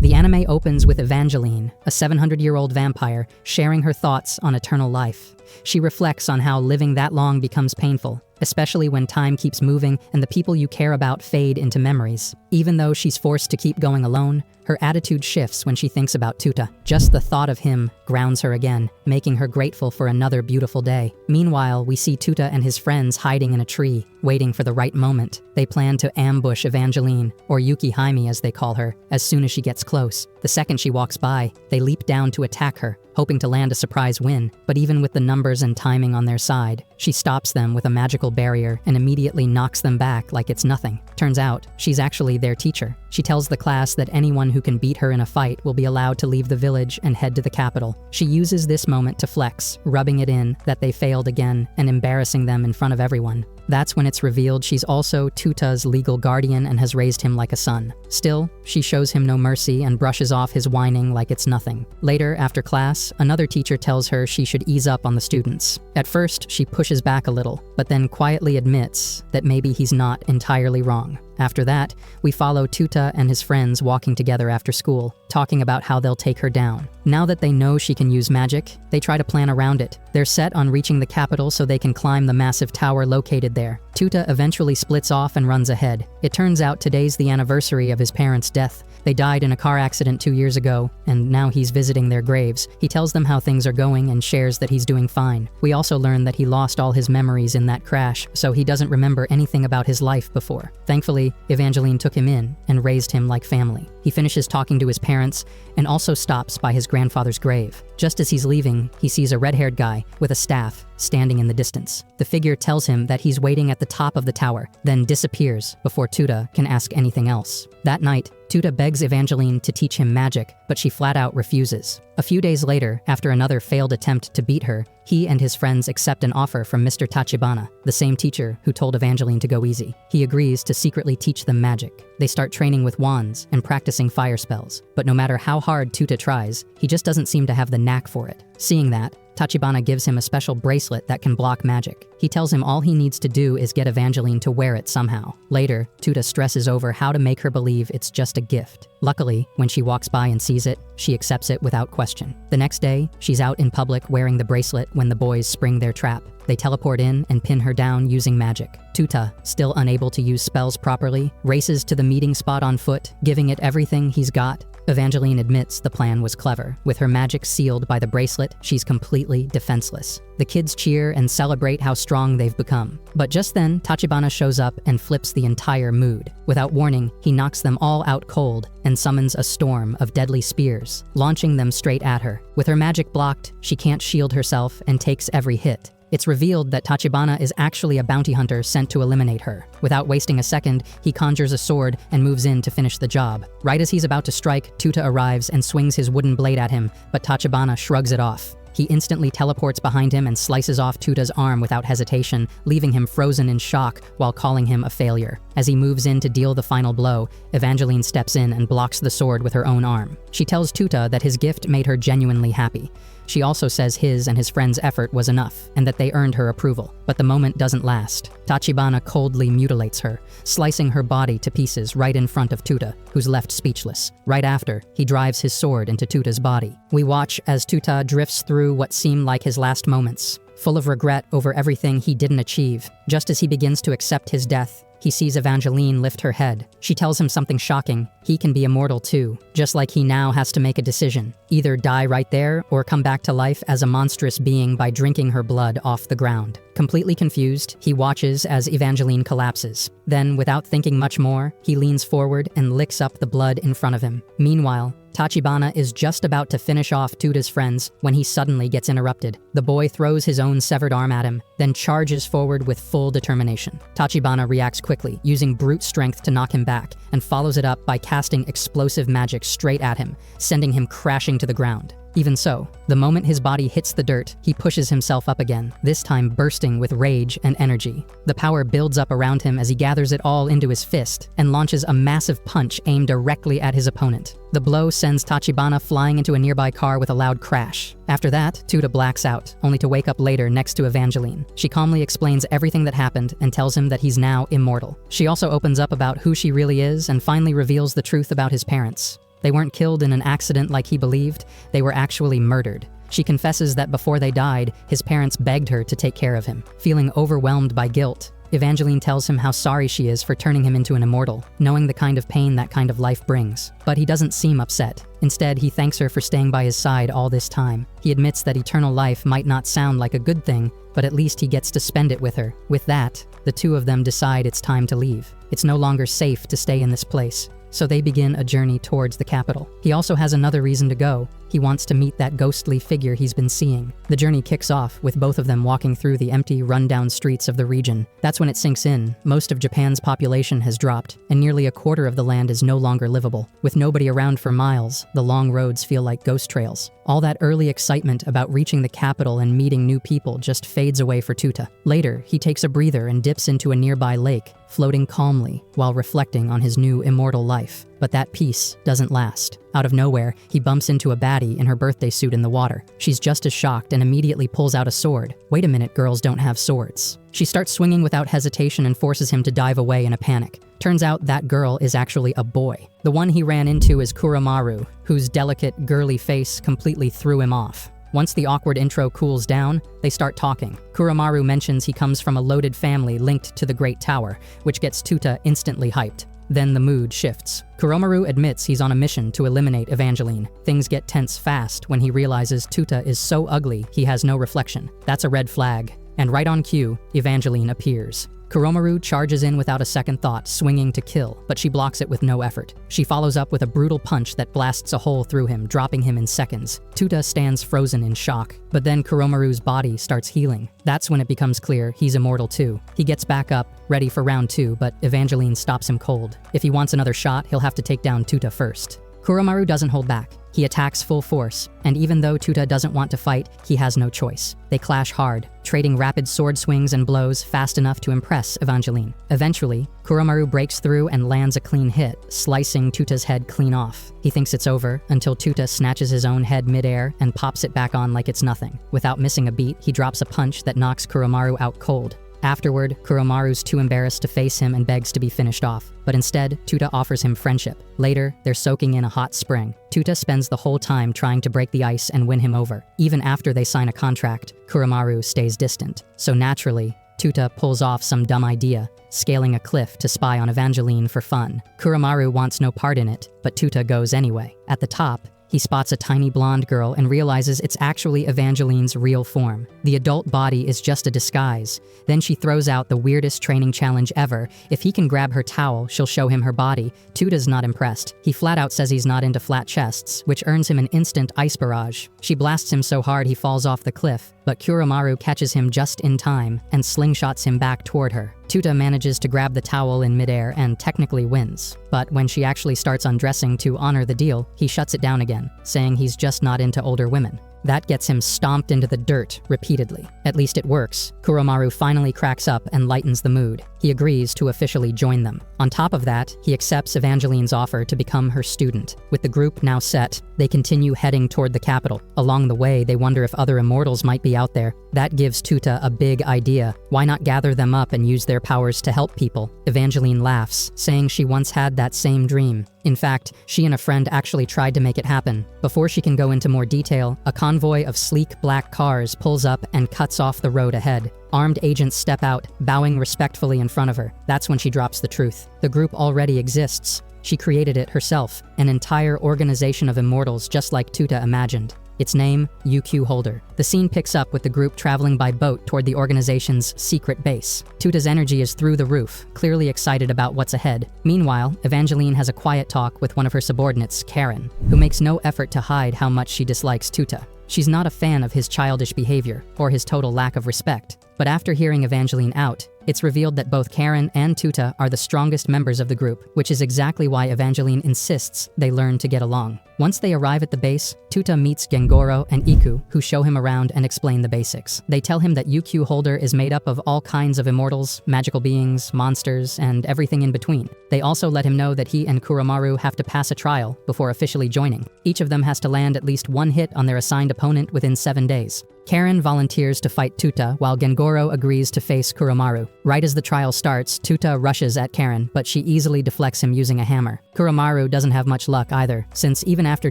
The anime opens with Evangeline, a 700-year-old vampire, sharing her thoughts on eternal life. She reflects on how living that long becomes painful, especially when time keeps moving and the people you care about fade into memories. Even though she's forced to keep going alone, her attitude shifts when she thinks about Tuta. Just the thought of him grounds her again, making her grateful for another beautiful day. Meanwhile, we see Tuta and his friends hiding in a tree, waiting for the right moment. They plan to ambush Evangeline, or Yuki Jaime as they call her, as soon as she gets close. The second she walks by, they leap down to attack her, hoping to land a surprise win. But even with the numbers and timing on their side, she stops them with a magical barrier and immediately knocks them back like it's nothing. Turns out, she's actually their teacher. She tells the class that anyone who can beat her in a fight will be allowed to leave the village and head to the capital. She uses this moment to flex, rubbing it in that they failed again and embarrassing them in front of everyone. That's when it's revealed she's also Tuta's legal guardian and has raised him like a son. Still, she shows him no mercy and brushes off his whining like it's nothing. Later, after class, another teacher tells her she should ease up on the students. At first, she pushes back a little, but then quietly admits that maybe he's not entirely wrong. After that, we follow Tuta and his friends walking together after school, talking about how they'll take her down. Now that they know she can use magic, they try to plan around it. They're set on reaching the capital so they can climb the massive tower located there. Tuta eventually splits off and runs ahead. It turns out today's the anniversary of his parents' death. They died in a car accident 2 years ago, and now he's visiting their graves. He tells them how things are going and shares that he's doing fine. We also learn that he lost all his memories in that crash, so he doesn't remember anything about his life before. Thankfully, Evangeline took him in and raised him like family. He finishes talking to his parents and also stops by his grandfather's grave. Just as he's leaving, he sees a red-haired guy with a staff standing in the distance. The figure tells him that he's waiting at the top of the tower, then disappears before Tuta can ask anything else. That night, Tuta begs Evangeline to teach him magic, but she flat out refuses. A few days later, after another failed attempt to beat her, he and his friends accept an offer from Mr. Tachibana, the same teacher who told Evangeline to go easy. He agrees to secretly teach them magic. They start training with wands and practicing fire spells, but no matter how hard Tuta tries, he just doesn't seem to have the knack for it. Seeing that, Tachibana gives him a special bracelet that can block magic. He tells him all he needs to do is get Evangeline to wear it somehow. Later, Tuta stresses over how to make her believe it's just a gift. Luckily, when she walks by and sees it, she accepts it without question. The next day, she's out in public wearing the bracelet when the boys spring their trap. They teleport in and pin her down using magic. Tuta, still unable to use spells properly, races to the meeting spot on foot, giving it everything he's got. Evangeline admits the plan was clever. With her magic sealed by the bracelet, she's completely defenseless. The kids cheer and celebrate how strong they've become. But just then, Tachibana shows up and flips the entire mood. Without warning, he knocks them all out cold and summons a storm of deadly spears, launching them straight at her. With her magic blocked, she can't shield herself and takes every hit. It's revealed that Tachibana is actually a bounty hunter sent to eliminate her. Without wasting a second, he conjures a sword and moves in to finish the job. Right as he's about to strike, Tuta arrives and swings his wooden blade at him, but Tachibana shrugs it off. He instantly teleports behind him and slices off Tuta's arm without hesitation, leaving him frozen in shock while calling him a failure. As he moves in to deal the final blow, Evangeline steps in and blocks the sword with her own arm. She tells Tuta that his gift made her genuinely happy. She also says his and his friend's effort was enough, and that they earned her approval. But the moment doesn't last. Tachibana coldly mutilates her, slicing her body to pieces right in front of Tuta, who's left speechless. Right after, he drives his sword into Tuta's body. We watch as Tuta drifts through what seem like his last moments, full of regret over everything he didn't achieve. Just as he begins to accept his death, he sees Evangeline lift her head. She tells him something shocking. He can be immortal too, just like he now has to make a decision. Either die right there or come back to life as a monstrous being by drinking her blood off the ground. Completely confused, he watches as Evangeline collapses. Then, without thinking much more, he leans forward and licks up the blood in front of him. Meanwhile, Tachibana is just about to finish off Tuta's friends when he suddenly gets interrupted. The boy throws his own severed arm at him, then charges forward with full determination. Tachibana reacts quickly, using brute strength to knock him back, and follows it up by casting explosive magic straight at him, sending him crashing to the ground. Even so, the moment his body hits the dirt, he pushes himself up again, this time bursting with rage and energy. The power builds up around him as he gathers it all into his fist and launches a massive punch aimed directly at his opponent. The blow sends Tachibana flying into a nearby car with a loud crash. After that, Tuta blacks out, only to wake up later next to Evangeline. She calmly explains everything that happened and tells him that he's now immortal. She also opens up about who she really is and finally reveals the truth about his parents. They weren't killed in an accident like he believed, they were actually murdered. She confesses that before they died, his parents begged her to take care of him. Feeling overwhelmed by guilt, Evangeline tells him how sorry she is for turning him into an immortal, knowing the kind of pain that kind of life brings. But he doesn't seem upset. Instead, he thanks her for staying by his side all this time. He admits that eternal life might not sound like a good thing, but at least he gets to spend it with her. With that, the two of them decide it's time to leave. It's no longer safe to stay in this place, so they begin a journey towards the capital. He also has another reason to go. He wants to meet that ghostly figure he's been seeing. The journey kicks off with both of them walking through the empty, run-down streets of the region. That's when it sinks in. Most of Japan's population has dropped, and nearly a quarter of the land is no longer livable. With nobody around for miles, the long roads feel like ghost trails. All that early excitement about reaching the capital and meeting new people just fades away for Tuta. Later, he takes a breather and dips into a nearby lake, floating calmly while reflecting on his new immortal life. But that peace doesn't last. Out of nowhere, he bumps into a baddie in her birthday suit in the water. She's just as shocked and immediately pulls out a sword. Wait a minute, girls don't have swords. She starts swinging without hesitation and forces him to dive away in a panic. Turns out that girl is actually a boy. The one he ran into is Kuramaru, whose delicate, girly face completely threw him off. Once the awkward intro cools down, they start talking. Kuramaru mentions he comes from a loaded family linked to the Great Tower, which gets Tuta instantly hyped. Then the mood shifts. Kuramaru admits he's on a mission to eliminate Evangeline. Things get tense fast when he realizes Tuta is so ugly he has no reflection. That's a red flag. And right on cue, Evangeline appears. Kuramaru charges in without a second thought, swinging to kill, but she blocks it with no effort. She follows up with a brutal punch that blasts a hole through him, dropping him in seconds. Tuta stands frozen in shock, but then Kuramaru's body starts healing. That's when it becomes clear he's immortal too. He gets back up, ready for round 2, but Evangeline stops him cold. If he wants another shot, he'll have to take down Tuta first. Kuramaru doesn't hold back. He attacks full force, and even though Tuta doesn't want to fight, he has no choice. They clash hard, trading rapid sword swings and blows fast enough to impress Evangeline. Eventually, Kuramaru breaks through and lands a clean hit, slicing Tuta's head clean off. He thinks it's over, until Tuta snatches his own head midair and pops it back on like it's nothing. Without missing a beat, he drops a punch that knocks Kuramaru out cold. Afterward, Kuramaru's too embarrassed to face him and begs to be finished off, but instead, Tuta offers him friendship. Later, they're soaking in a hot spring. Tuta spends the whole time trying to break the ice and win him over. Even after they sign a contract, Kuramaru stays distant. So naturally, Tuta pulls off some dumb idea, scaling a cliff to spy on Evangeline for fun. Kuramaru wants no part in it, but Tuta goes anyway. At the top, he spots a tiny blonde girl and realizes it's actually Evangeline's real form. The adult body is just a disguise. Then she throws out the weirdest training challenge ever. If he can grab her towel, she'll show him her body. Tuta's not impressed. He flat out says he's not into flat chests, which earns him an instant ice barrage. She blasts him so hard he falls off the cliff, but Kuramaru catches him just in time and slingshots him back toward her. Tuta manages to grab the towel in midair and technically wins. But when she actually starts undressing to honor the deal, he shuts it down again, saying he's just not into older women. That gets him stomped into the dirt repeatedly. At least it works. Kuramaru finally cracks up and lightens the mood. He agrees to officially join them. On top of that, he accepts Evangeline's offer to become her student. With the group now set, they continue heading toward the capital. Along the way, they wonder if other immortals might be out there. That gives Tuta a big idea. Why not gather them up and use their powers to help people? Evangeline laughs, saying she once had that same dream. In fact, she and a friend actually tried to make it happen. Before she can go into more detail, a convoy of sleek black cars pulls up and cuts off the road ahead. Armed agents step out, bowing respectfully in front of her. That's when she drops the truth. The group already exists. She created it herself, an entire organization of immortals just like Tuta imagined. Its name, UQ Holder. The scene picks up with the group traveling by boat toward the organization's secret base. Tuta's energy is through the roof, clearly excited about what's ahead. Meanwhile, Evangeline has a quiet talk with one of her subordinates, Karen, who makes no effort to hide how much she dislikes Tuta. She's not a fan of his childish behavior or his total lack of respect. But after hearing Evangeline out, it's revealed that both Karen and Tuta are the strongest members of the group, which is exactly why Evangeline insists they learn to get along. Once they arrive at the base, Tuta meets Gengoro and Iku, who show him around and explain the basics. They tell him that UQ Holder is made up of all kinds of immortals, magical beings, monsters, and everything in between. They also let him know that he and Kuramaru have to pass a trial before officially joining. Each of them has to land at least one hit on their assigned opponent within 7 days. Karen volunteers to fight Tuta while Gengoro agrees to face Kuromaru. Right as the trial starts, Tuta rushes at Karen, but she easily deflects him using a hammer. Kuromaru doesn't have much luck either, since even after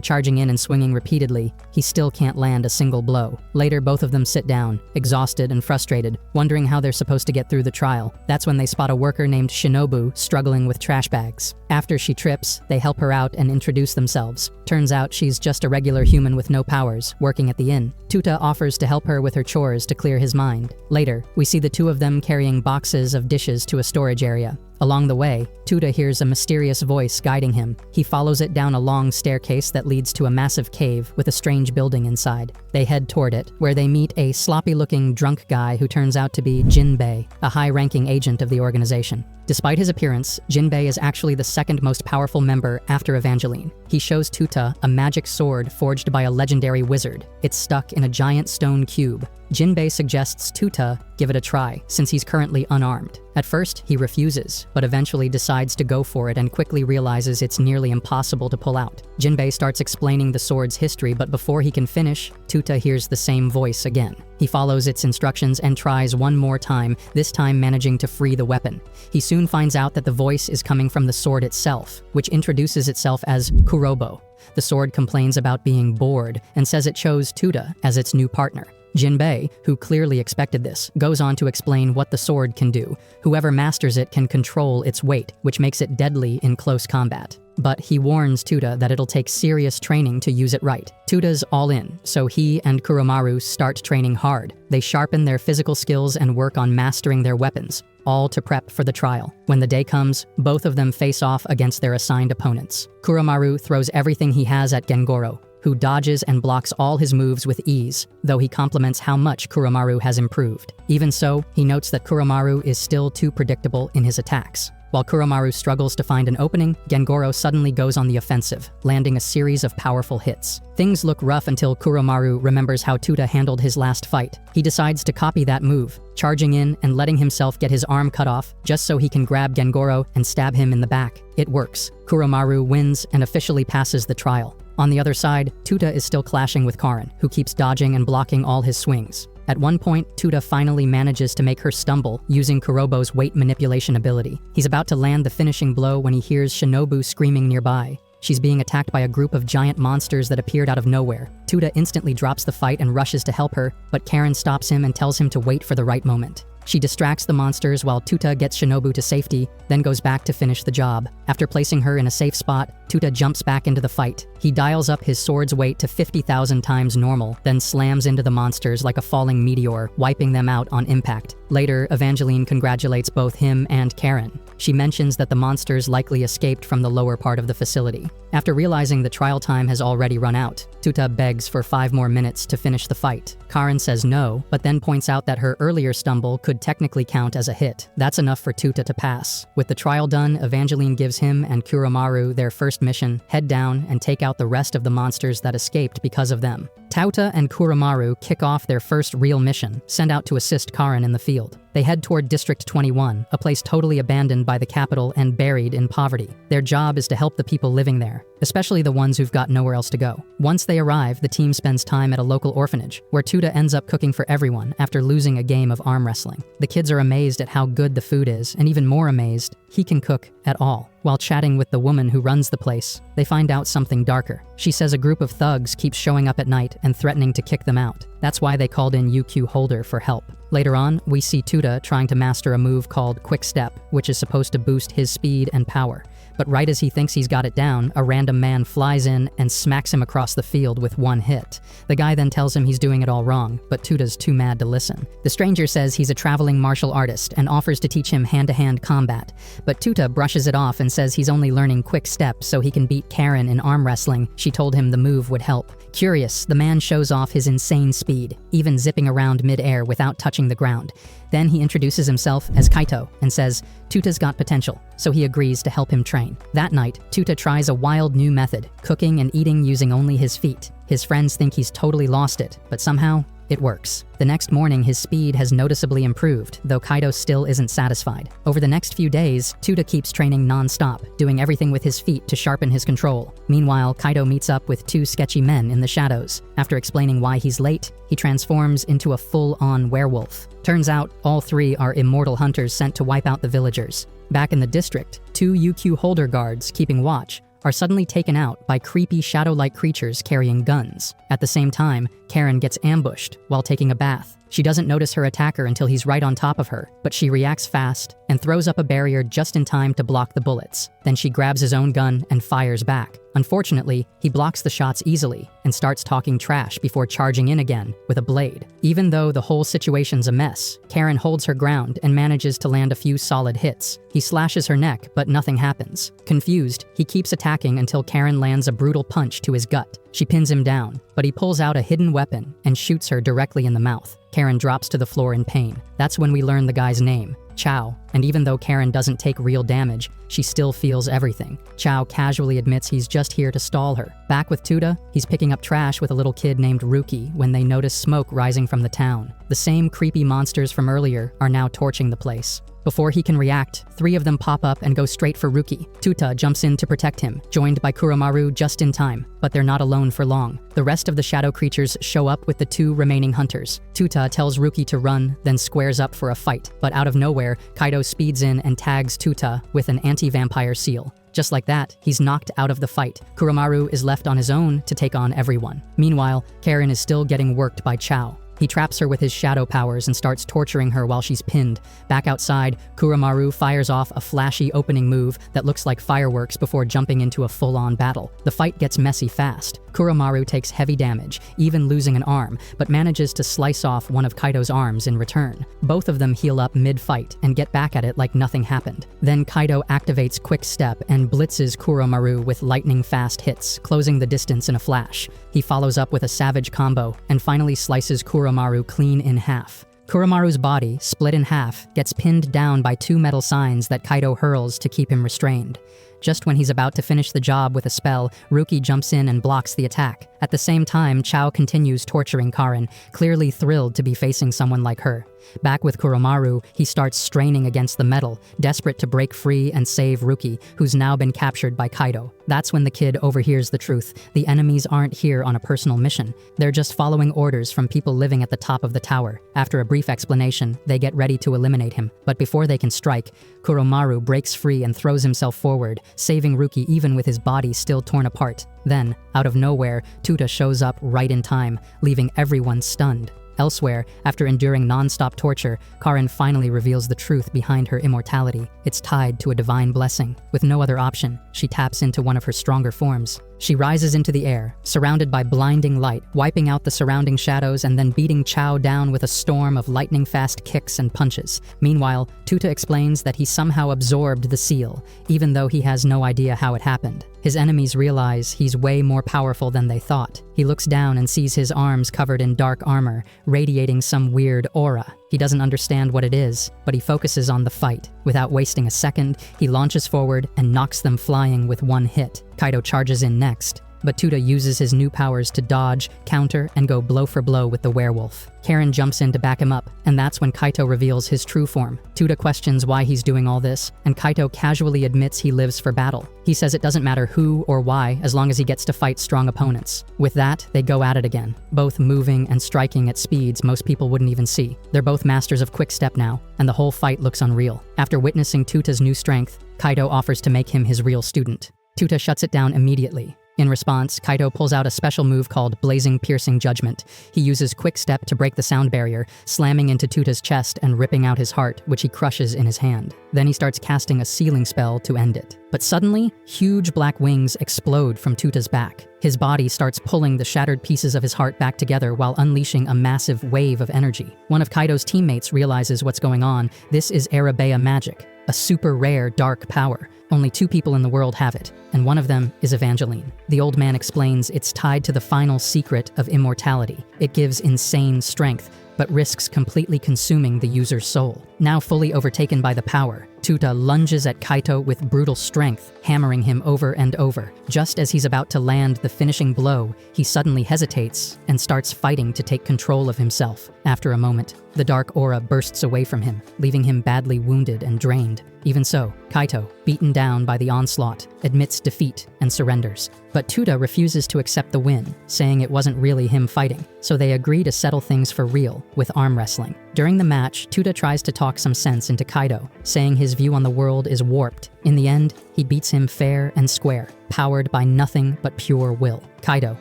charging in and swinging repeatedly, he still can't land a single blow. Later, both of them sit down, exhausted and frustrated, wondering how they're supposed to get through the trial. That's when they spot a worker named Shinobu struggling with trash bags. After she trips, they help her out and introduce themselves. Turns out she's just a regular human with no powers, working at the inn. Tuta offers to help her with her chores to clear his mind. Later, we see the two of them carrying boxes of dishes to a storage area. Along the way, Tuta hears a mysterious voice guiding him. He follows it down a long staircase that leads to a massive cave with a strange building inside. They head toward it, where they meet a sloppy-looking drunk guy who turns out to be Jinbei, a high-ranking agent of the organization. Despite his appearance, Jinbei is actually the second most powerful member after Evangeline. He shows Tuta a magic sword forged by a legendary wizard. It's stuck in a giant stone cube. Jinbei suggests Tuta give it a try, since he's currently unarmed. At first, he refuses, but eventually decides to go for it and quickly realizes it's nearly impossible to pull out. Jinbei starts explaining the sword's history, but before he can finish, Tuta hears the same voice again. He follows its instructions and tries one more time, this time managing to free the weapon. He soon finds out that the voice is coming from the sword itself, which introduces itself as Kurobo. The sword complains about being bored and says it chose Tuta as its new partner. Jinbei, who clearly expected this, goes on to explain what the sword can do. Whoever masters it can control its weight, which makes it deadly in close combat. But he warns Tuta that it'll take serious training to use it right. Tuta's all in, so he and Kuromaru start training hard. They sharpen their physical skills and work on mastering their weapons, all to prep for the trial. When the day comes, both of them face off against their assigned opponents. Kuromaru throws everything he has at Gengoro, who dodges and blocks all his moves with ease, though he compliments how much Kuromaru has improved. Even so, he notes that Kuromaru is still too predictable in his attacks. While Kuromaru struggles to find an opening, Gengoro suddenly goes on the offensive, landing a series of powerful hits. Things look rough until Kuromaru remembers how Tuta handled his last fight. He decides to copy that move, charging in and letting himself get his arm cut off just so he can grab Gengoro and stab him in the back. It works. Kuromaru wins and officially passes the trial. On the other side, Tuta is still clashing with Karen, who keeps dodging and blocking all his swings. At one point, Tuta finally manages to make her stumble using Kurobo's weight manipulation ability. He's about to land the finishing blow when he hears Shinobu screaming nearby. She's being attacked by a group of giant monsters that appeared out of nowhere. Tuta instantly drops the fight and rushes to help her, but Karen stops him and tells him to wait for the right moment. She distracts the monsters while Tuta gets Shinobu to safety, then goes back to finish the job. After placing her in a safe spot, Tuta jumps back into the fight. He dials up his sword's weight to 50,000 times normal, then slams into the monsters like a falling meteor, wiping them out on impact. Later, Evangeline congratulates both him and Karen. She mentions that the monsters likely escaped from the lower part of the facility. After realizing the trial time has already run out, Tuta begs for 5 more minutes to finish the fight. Karen says no, but then points out that her earlier stumble could technically count as a hit. That's enough for Tuta to pass. With the trial done, Evangeline gives him and Kuromaru their first mission: head down and take out the rest of the monsters that escaped because of them. Tauta and Kuromaru kick off their first real mission, sent out to assist Karen in the field. They head toward District 21, a place totally abandoned by the capital and buried in poverty. Their job is to help the people living there, especially the ones who've got nowhere else to go. Once they arrive, the team spends time at a local orphanage, where Tuta ends up cooking for everyone after losing a game of arm wrestling. The kids are amazed at how good the food is, and even more amazed he can cook at all. While chatting with the woman who runs the place, they find out something darker. She says a group of thugs keeps showing up at night and threatening to kick them out. That's why they called in UQ Holder for help. Later on, we see Tuta trying to master a move called Quick Step, which is supposed to boost his speed and power. But right as he thinks he's got it down, a random man flies in and smacks him across the field with one hit. The guy then tells him he's doing it all wrong, but Tuta's too mad to listen. The stranger says he's a traveling martial artist and offers to teach him hand-to-hand combat, but Tuta brushes it off and says he's only learning Quick Step so he can beat Karen in arm wrestling. She told him the move would help. Curious, the man shows off his insane speed, even zipping around mid-air without touching the ground. Then he introduces himself as Kaito and says Tuta's got potential, so he agrees to help him train. That night, Tuta tries a wild new method, cooking and eating using only his feet. His friends think he's totally lost it, but somehow, It works. The next morning, his speed has noticeably improved, though Kaido still isn't satisfied. Over the next few days, Tuta keeps training non-stop, doing everything with his feet to sharpen his control. Meanwhile, Kaido meets up with two sketchy men in the shadows. After explaining why he's late, he transforms into a full-on werewolf. Turns out, all three are immortal hunters sent to wipe out the villagers. Back in the district, two UQ holder guards keeping watch are suddenly taken out by creepy shadow-like creatures carrying guns. At the same time, Karen gets ambushed while taking a bath. She doesn't notice her attacker until he's right on top of her, but she reacts fast and throws up a barrier just in time to block the bullets. Then she grabs his own gun and fires back. Unfortunately, he blocks the shots easily and starts talking trash before charging in again with a blade. Even though the whole situation's a mess, Karen holds her ground and manages to land a few solid hits. He slashes her neck, but nothing happens. Confused, he keeps attacking until Karen lands a brutal punch to his gut. She pins him down, but he pulls out a hidden weapon and shoots her directly in the mouth. Karen drops to the floor in pain. That's when we learn the guy's name, Chow. And even though Karen doesn't take real damage, she still feels everything. Chow casually admits he's just here to stall her. Back with Tuta, he's picking up trash with a little kid named Ruki when they notice smoke rising from the town. The same creepy monsters from earlier are now torching the place. Before he can react, three of them pop up and go straight for Ruki. Tuta jumps in to protect him, joined by Kuromaru just in time, but they're not alone for long. The rest of the shadow creatures show up with the two remaining hunters. Tuta tells Ruki to run, then squares up for a fight. But out of nowhere, Kaido speeds in and tags Tuta with an anti-vampire seal. Just like that, he's knocked out of the fight. Kuromaru is left on his own to take on everyone. Meanwhile, Karen is still getting worked by Chow. He traps her with his shadow powers and starts torturing her while she's pinned. Back outside, Kuromaru fires off a flashy opening move that looks like fireworks before jumping into a full-on battle. The fight gets messy fast. Kuromaru takes heavy damage, even losing an arm, but manages to slice off one of Kaido's arms in return. Both of them heal up mid-fight and get back at it like nothing happened. Then Kaido activates Quick Step and blitzes Kuromaru with lightning-fast hits, closing the distance in a flash. He follows up with a savage combo and finally slices Kuromaru clean in half. Kuromaru's body, split in half, gets pinned down by two metal signs that Kaido hurls to keep him restrained. Just when he's about to finish the job with a spell, Ruki jumps in and blocks the attack. At the same time, Chow continues torturing Karen, clearly thrilled to be facing someone like her. Back with Kuromaru, he starts straining against the metal, desperate to break free and save Ruki, who's now been captured by Kaido. That's when the kid overhears the truth. The enemies aren't here on a personal mission. They're just following orders from people living at the top of the tower. After a brief explanation, they get ready to eliminate him. But before they can strike, Kuromaru breaks free and throws himself forward, saving Ruki even with his body still torn apart. Then, out of nowhere, Tuta shows up right in time, leaving everyone stunned. Elsewhere, after enduring non-stop torture, Karen finally reveals the truth behind her immortality. It's tied to a divine blessing. With no other option, she taps into one of her stronger forms. She rises into the air, surrounded by blinding light, wiping out the surrounding shadows and then beating Chow down with a storm of lightning-fast kicks and punches. Meanwhile, Tuta explains that he somehow absorbed the seal, even though he has no idea how it happened. His enemies realize he's way more powerful than they thought. He looks down and sees his arms covered in dark armor, radiating some weird aura. He doesn't understand what it is, but he focuses on the fight. Without wasting a second, he launches forward and knocks them flying with one hit. Kaido charges in next, but Tuta uses his new powers to dodge, counter, and go blow for blow with the werewolf. Karen jumps in to back him up, and that's when Kaito reveals his true form. Tuta questions why he's doing all this, and Kaito casually admits he lives for battle. He says it doesn't matter who or why, as long as he gets to fight strong opponents. With that, they go at it again, both moving and striking at speeds most people wouldn't even see. They're both masters of quick step now, and the whole fight looks unreal. After witnessing Tuta's new strength, Kaito offers to make him his real student. Tuta shuts it down immediately. In response, Kaito pulls out a special move called Blazing Piercing Judgment. He uses Quick Step to break the sound barrier, slamming into Tuta's chest and ripping out his heart, which he crushes in his hand. Then he starts casting a sealing spell to end it. But suddenly, huge black wings explode from Tuta's back. His body starts pulling the shattered pieces of his heart back together while unleashing a massive wave of energy. One of Kaito's teammates realizes what's going on. This is Arabea magic, a super rare dark power. Only 2 people in the world have it, and one of them is Evangeline. The old man explains it's tied to the final secret of immortality. It gives insane strength, but risks completely consuming the user's soul. Now fully overtaken by the power, Tuta lunges at Kaito with brutal strength, hammering him over and over. Just as he's about to land the finishing blow, he suddenly hesitates and starts fighting to take control of himself. After a moment, the dark aura bursts away from him, leaving him badly wounded and drained. Even so, Kaito, beaten down by the onslaught, admits defeat and surrenders. But Tuta refuses to accept the win, saying it wasn't really him fighting, so they agree to settle things for real with arm wrestling. During the match, Tuta tries to talk some sense into Kaito, saying his view on the world is warped. In the end, he beats him fair and square, powered by nothing but pure will. Kaito,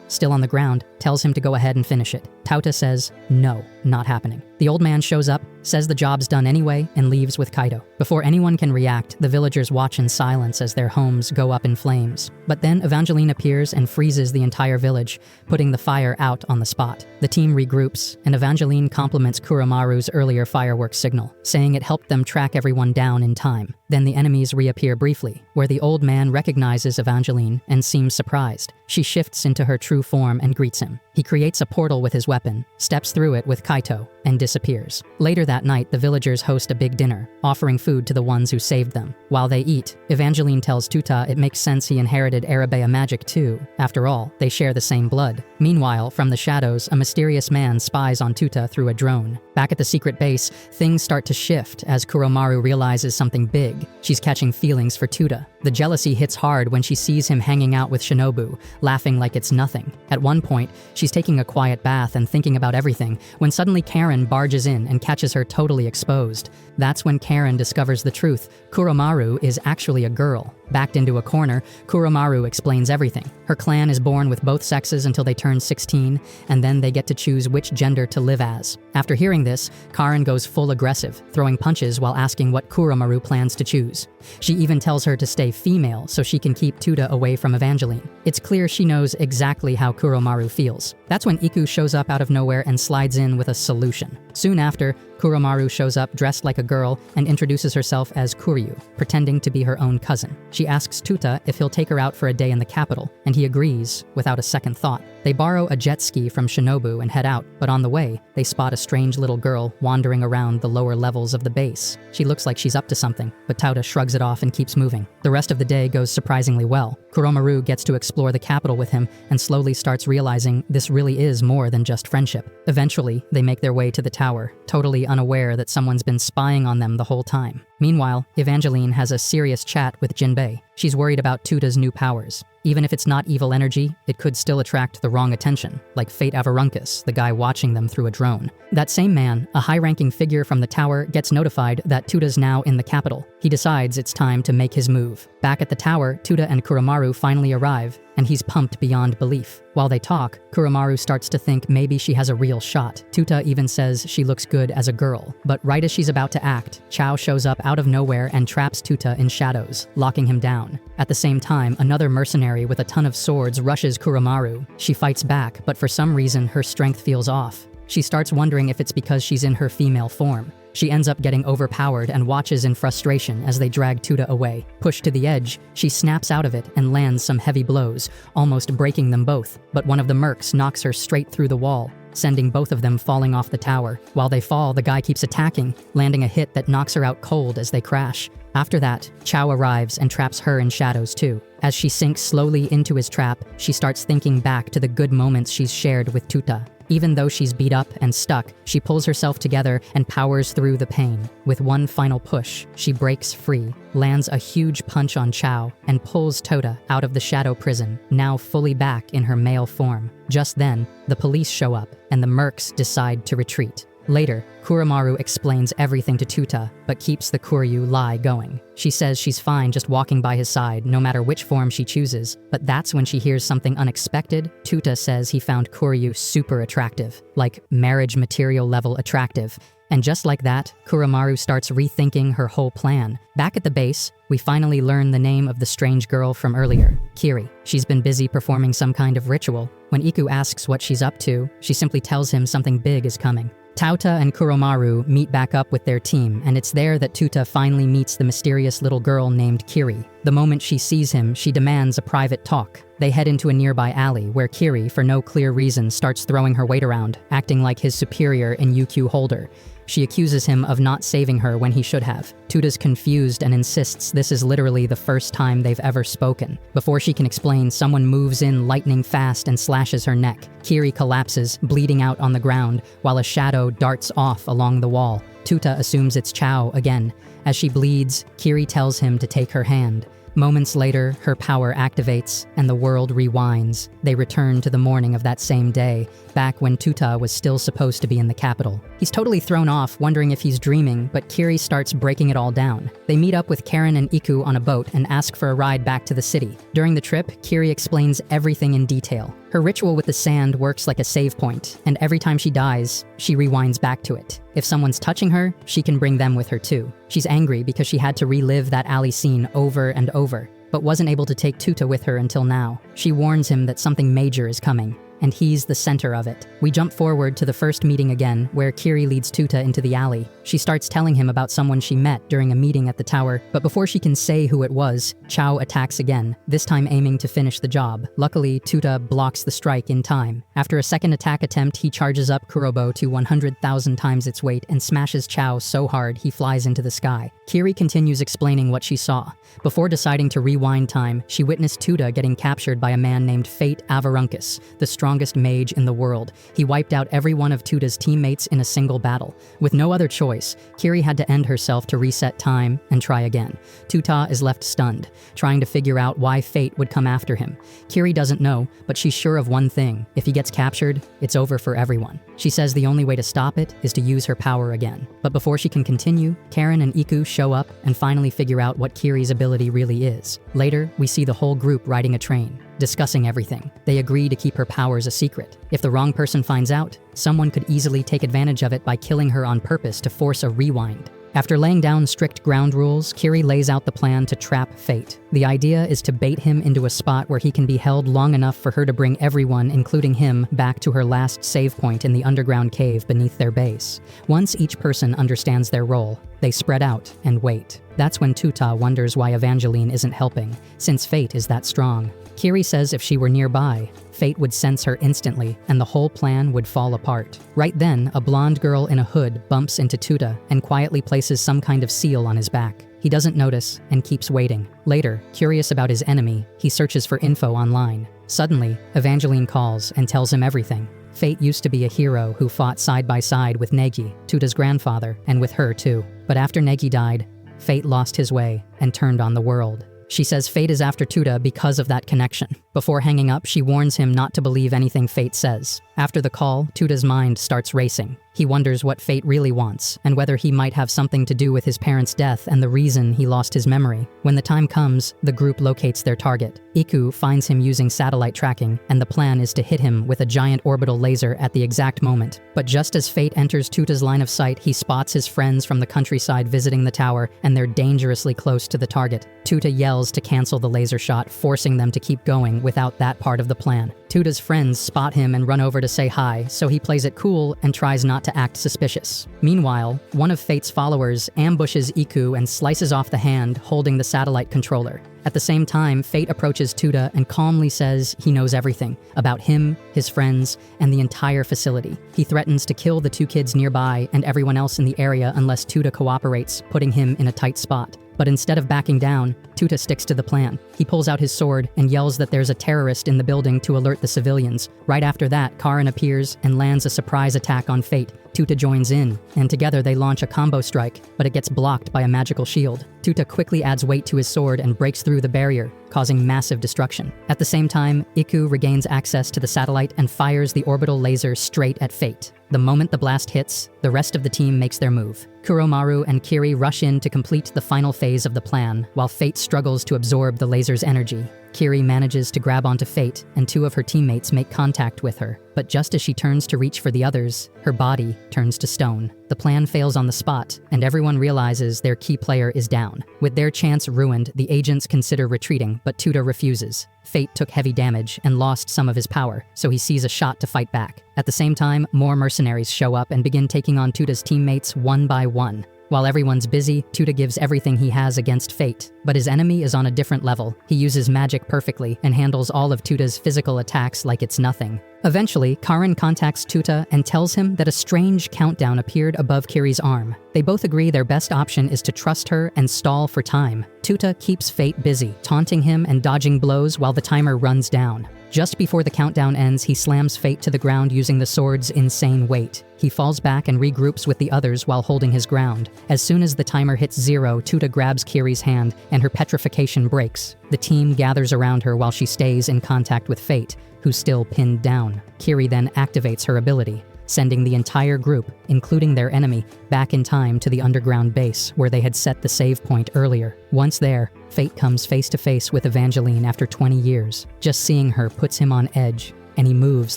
still on the ground, tells him to go ahead and finish it. Tauta says, no, not happening. The old man shows up, says the job's done anyway, and leaves with Kaito. Before anyone can react, the villagers watch in silence as their homes go up in flames. But then Evangeline appears and freezes the entire village, putting the fire out on the spot. The team regroups, and Evangeline compliments Kuromaru's earlier fireworks signal, saying it helped them track everyone down in time. Then the enemies reappear briefly, where the old man recognizes Evangeline and seems surprised. She shifts into her true form and greets him. He creates a portal with his weapon, steps through it with Kaito, and disappears. Later that night, the villagers host a big dinner, offering food to the ones who saved them. While they eat, Evangeline tells Tuta it makes sense he inherited Arabea magic too. After all, they share the same blood. Meanwhile, from the shadows, a mysterious man spies on Tuta through a drone. Back at the secret base, things start to shift as Kuromaru realizes something big. She's catching feelings for Tuta. The jealousy hits hard when she sees him hanging out with Shinobu, laughing like it's nothing. At one point, she's taking a quiet bath and thinking about everything, when suddenly Karen barges in and catches her totally exposed. That's when Karen discovers the truth. Kuromaru is actually a girl. Backed into a corner, Kuromaru explains everything. Her clan is born with both sexes until they turn 16, and then they get to choose which gender to live as. After hearing this, Karen goes full aggressive, throwing punches while asking what Kuromaru plans to choose. She even tells her to stay female so she can keep Tuta away from Evangeline. It's clear she knows exactly how Kuromaru feels. That's when Iku shows up out of nowhere and slides in with a solution. Soon after, Kuromaru shows up dressed like a girl and introduces herself as Kuryu, pretending to be her own cousin. She asks Tuta if he'll take her out for a day in the capital, and he agrees without a second thought. They borrow a jet ski from Shinobu and head out, but on the way, they spot a strange little girl wandering around the lower levels of the base. She looks like she's up to something, but Tauta shrugs it off and keeps moving. The rest of the day goes surprisingly well. Kuromaru gets to explore the capital with him and slowly starts realizing this really is more than just friendship. Eventually, they make their way to the tower, totally unaware that someone's been spying on them the whole time. Meanwhile, Evangeline has a serious chat with Jinbei. She's worried about Tuta's new powers. Even if it's not evil energy, it could still attract the wrong attention, like Fate Avarunkus, the guy watching them through a drone. That same man, a high-ranking figure from the tower, gets notified that Tuta's now in the capital. He decides it's time to make his move. Back at the tower, Tuta and Kuromaru finally arrive, and he's pumped beyond belief. While they talk, Kuromaru starts to think maybe she has a real shot. Tuta even says she looks good as a girl. But right as she's about to act, Chao shows up out of nowhere and traps Tuta in shadows, locking him down. At the same time, another mercenary with a ton of swords rushes Kuromaru. She fights back, but for some reason her strength feels off. She starts wondering if it's because she's in her female form. She ends up getting overpowered and watches in frustration as they drag Tuta away. Pushed to the edge, she snaps out of it and lands some heavy blows, almost breaking them both. But one of the mercs knocks her straight through the wall, sending both of them falling off the tower. While they fall, the guy keeps attacking, landing a hit that knocks her out cold as they crash. After that, Chao arrives and traps her in shadows too. As she sinks slowly into his trap, she starts thinking back to the good moments she's shared with Tuta. Even though she's beat up and stuck, she pulls herself together and powers through the pain. With one final push, she breaks free, lands a huge punch on Chao, and pulls Tota out of the shadow prison, now fully back in her male form. Just then, the police show up, and the mercs decide to retreat. Later, Kuromaru explains everything to Tuta, but keeps the Kuryu lie going. She says she's fine just walking by his side, no matter which form she chooses, but that's when she hears something unexpected. Tuta says he found Kuryu super attractive, like marriage material level attractive. And just like that, Kuromaru starts rethinking her whole plan. Back at the base, we finally learn the name of the strange girl from earlier, Kiri. She's been busy performing some kind of ritual. When Iku asks what she's up to, she simply tells him something big is coming. Tauta and Kuromaru meet back up with their team, and it's there that Tuta finally meets the mysterious little girl named Kiri. The moment she sees him, she demands a private talk. They head into a nearby alley where Kiri, for no clear reason, starts throwing her weight around, acting like his superior in UQ Holder. She accuses him of not saving her when he should have. Tuta's confused and insists this is literally the first time they've ever spoken. Before she can explain, someone moves in lightning fast and slashes her neck. Kiri collapses, bleeding out on the ground, while a shadow darts off along the wall. Tuta assumes it's Chao again. As she bleeds, Kiri tells him to take her hand. Moments later, her power activates, and the world rewinds. They return to the morning of that same day, back when Tuta was still supposed to be in the capital. He's totally thrown off, wondering if he's dreaming, but Kiri starts breaking it all down. They meet up with Karen and Iku on a boat and ask for a ride back to the city. During the trip, Kiri explains everything in detail. Her ritual with the sand works like a save point, and every time she dies, she rewinds back to it. If someone's touching her, she can bring them with her too. She's angry because she had to relive that alley scene over and over, but wasn't able to take Tuta with her until now. She warns him that something major is coming, and he's the center of it. We jump forward to the first meeting again, where Kiri leads Tuta into the alley. She starts telling him about someone she met during a meeting at the tower, but before she can say who it was, Chao attacks again, this time aiming to finish the job. Luckily, Tuta blocks the strike in time. After a second attack attempt, he charges up Kurobo to 100,000 times its weight and smashes Chao so hard he flies into the sky. Kiri continues explaining what she saw. Before deciding to rewind time, she witnessed Tuta getting captured by a man named Fate Avarunkus, the strongest mage in the world. He wiped out every one of Tuta's teammates in a single battle. With no other choice, Kiri had to end herself to reset time and try again. Tuta is left stunned, trying to figure out why Fate would come after him. Kiri doesn't know, but she's sure of one thing. If he gets captured, it's over for everyone. She says the only way to stop it is to use her power again. But before she can continue, Karen and Iku show up and finally figure out what Kiri's ability really is. Later, we see the whole group riding a train, discussing everything. They agree to keep her powers a secret. If the wrong person finds out, someone could easily take advantage of it by killing her on purpose to force a rewind. After laying down strict ground rules, Kiri lays out the plan to trap Fate. The idea is to bait him into a spot where he can be held long enough for her to bring everyone, including him, back to her last save point in the underground cave beneath their base. Once each person understands their role, they spread out and wait. That's when Tuta wonders why Evangeline isn't helping, since Fate is that strong. Kiri says if she were nearby, Fate would sense her instantly, and the whole plan would fall apart. Right then, a blonde girl in a hood bumps into Tuta and quietly places some kind of seal on his back. He doesn't notice and keeps waiting. Later, curious about his enemy, he searches for info online. Suddenly, Evangeline calls and tells him everything. Fate used to be a hero who fought side by side with Negi, Tuta's grandfather, and with her too. But after Negi died, Fate lost his way and turned on the world. She says Fate is after Tuta because of that connection. Before hanging up, she warns him not to believe anything Fate says. After the call, Tuta's mind starts racing. He wonders what Fate really wants, and whether he might have something to do with his parents' death and the reason he lost his memory. When the time comes, the group locates their target. Iku finds him using satellite tracking, and the plan is to hit him with a giant orbital laser at the exact moment. But just as Fate enters Tuta's line of sight, he spots his friends from the countryside visiting the tower, and they're dangerously close to the target. Tuta yells to cancel the laser shot, forcing them to keep going without that part of the plan. Tuta's friends spot him and run over to say hi, so he plays it cool and tries not to act suspicious. Meanwhile, one of Fate's followers ambushes Iku and slices off the hand holding the satellite controller. At the same time, Fate approaches Tuta and calmly says he knows everything about him, his friends, and the entire facility. He threatens to kill the two kids nearby and everyone else in the area unless Tuta cooperates, putting him in a tight spot. But instead of backing down, Tuta sticks to the plan. He pulls out his sword and yells that there's a terrorist in the building to alert the civilians. Right after that, Karin appears and lands a surprise attack on Fate. Tuta joins in, and together they launch a combo strike, but it gets blocked by a magical shield. Tuta quickly adds weight to his sword and breaks through the barrier, causing massive destruction. At the same time, Iku regains access to the satellite and fires the orbital laser straight at Fate. The moment the blast hits, the rest of the team makes their move. Kuromaru and Kiri rush in to complete the final phase of the plan, while Fate struggles to absorb the laser's energy. Kiri manages to grab onto Fate, and two of her teammates make contact with her. But just as she turns to reach for the others, her body turns to stone. The plan fails on the spot, and everyone realizes their key player is down. With their chance ruined, the agents consider retreating, but Tuta refuses. Fate took heavy damage and lost some of his power, so he sees a shot to fight back. At the same time, more mercenaries show up and begin taking on Tuta's teammates one by one. While everyone's busy, Tuta gives everything he has against fate. But his enemy is on a different level. He uses magic perfectly and handles all of Tuta's physical attacks like it's nothing. Eventually, Karin contacts Tuta and tells him that a strange countdown appeared above Kiri's arm. They both agree their best option is to trust her and stall for time. Tuta keeps Fate busy, taunting him and dodging blows while the timer runs down. Just before the countdown ends, he slams Fate to the ground using the sword's insane weight. He falls back and regroups with the others while holding his ground. As soon as the timer hits 0, Tuta grabs Kiri's hand and her petrification breaks. The team gathers around her while she stays in contact with Fate, who's still pinned down. Kiri then activates her ability, sending the entire group, including their enemy, back in time to the underground base where they had set the save point earlier. Once there, Fate comes face to face with Evangeline after 20 years. Just seeing her puts him on edge, and he moves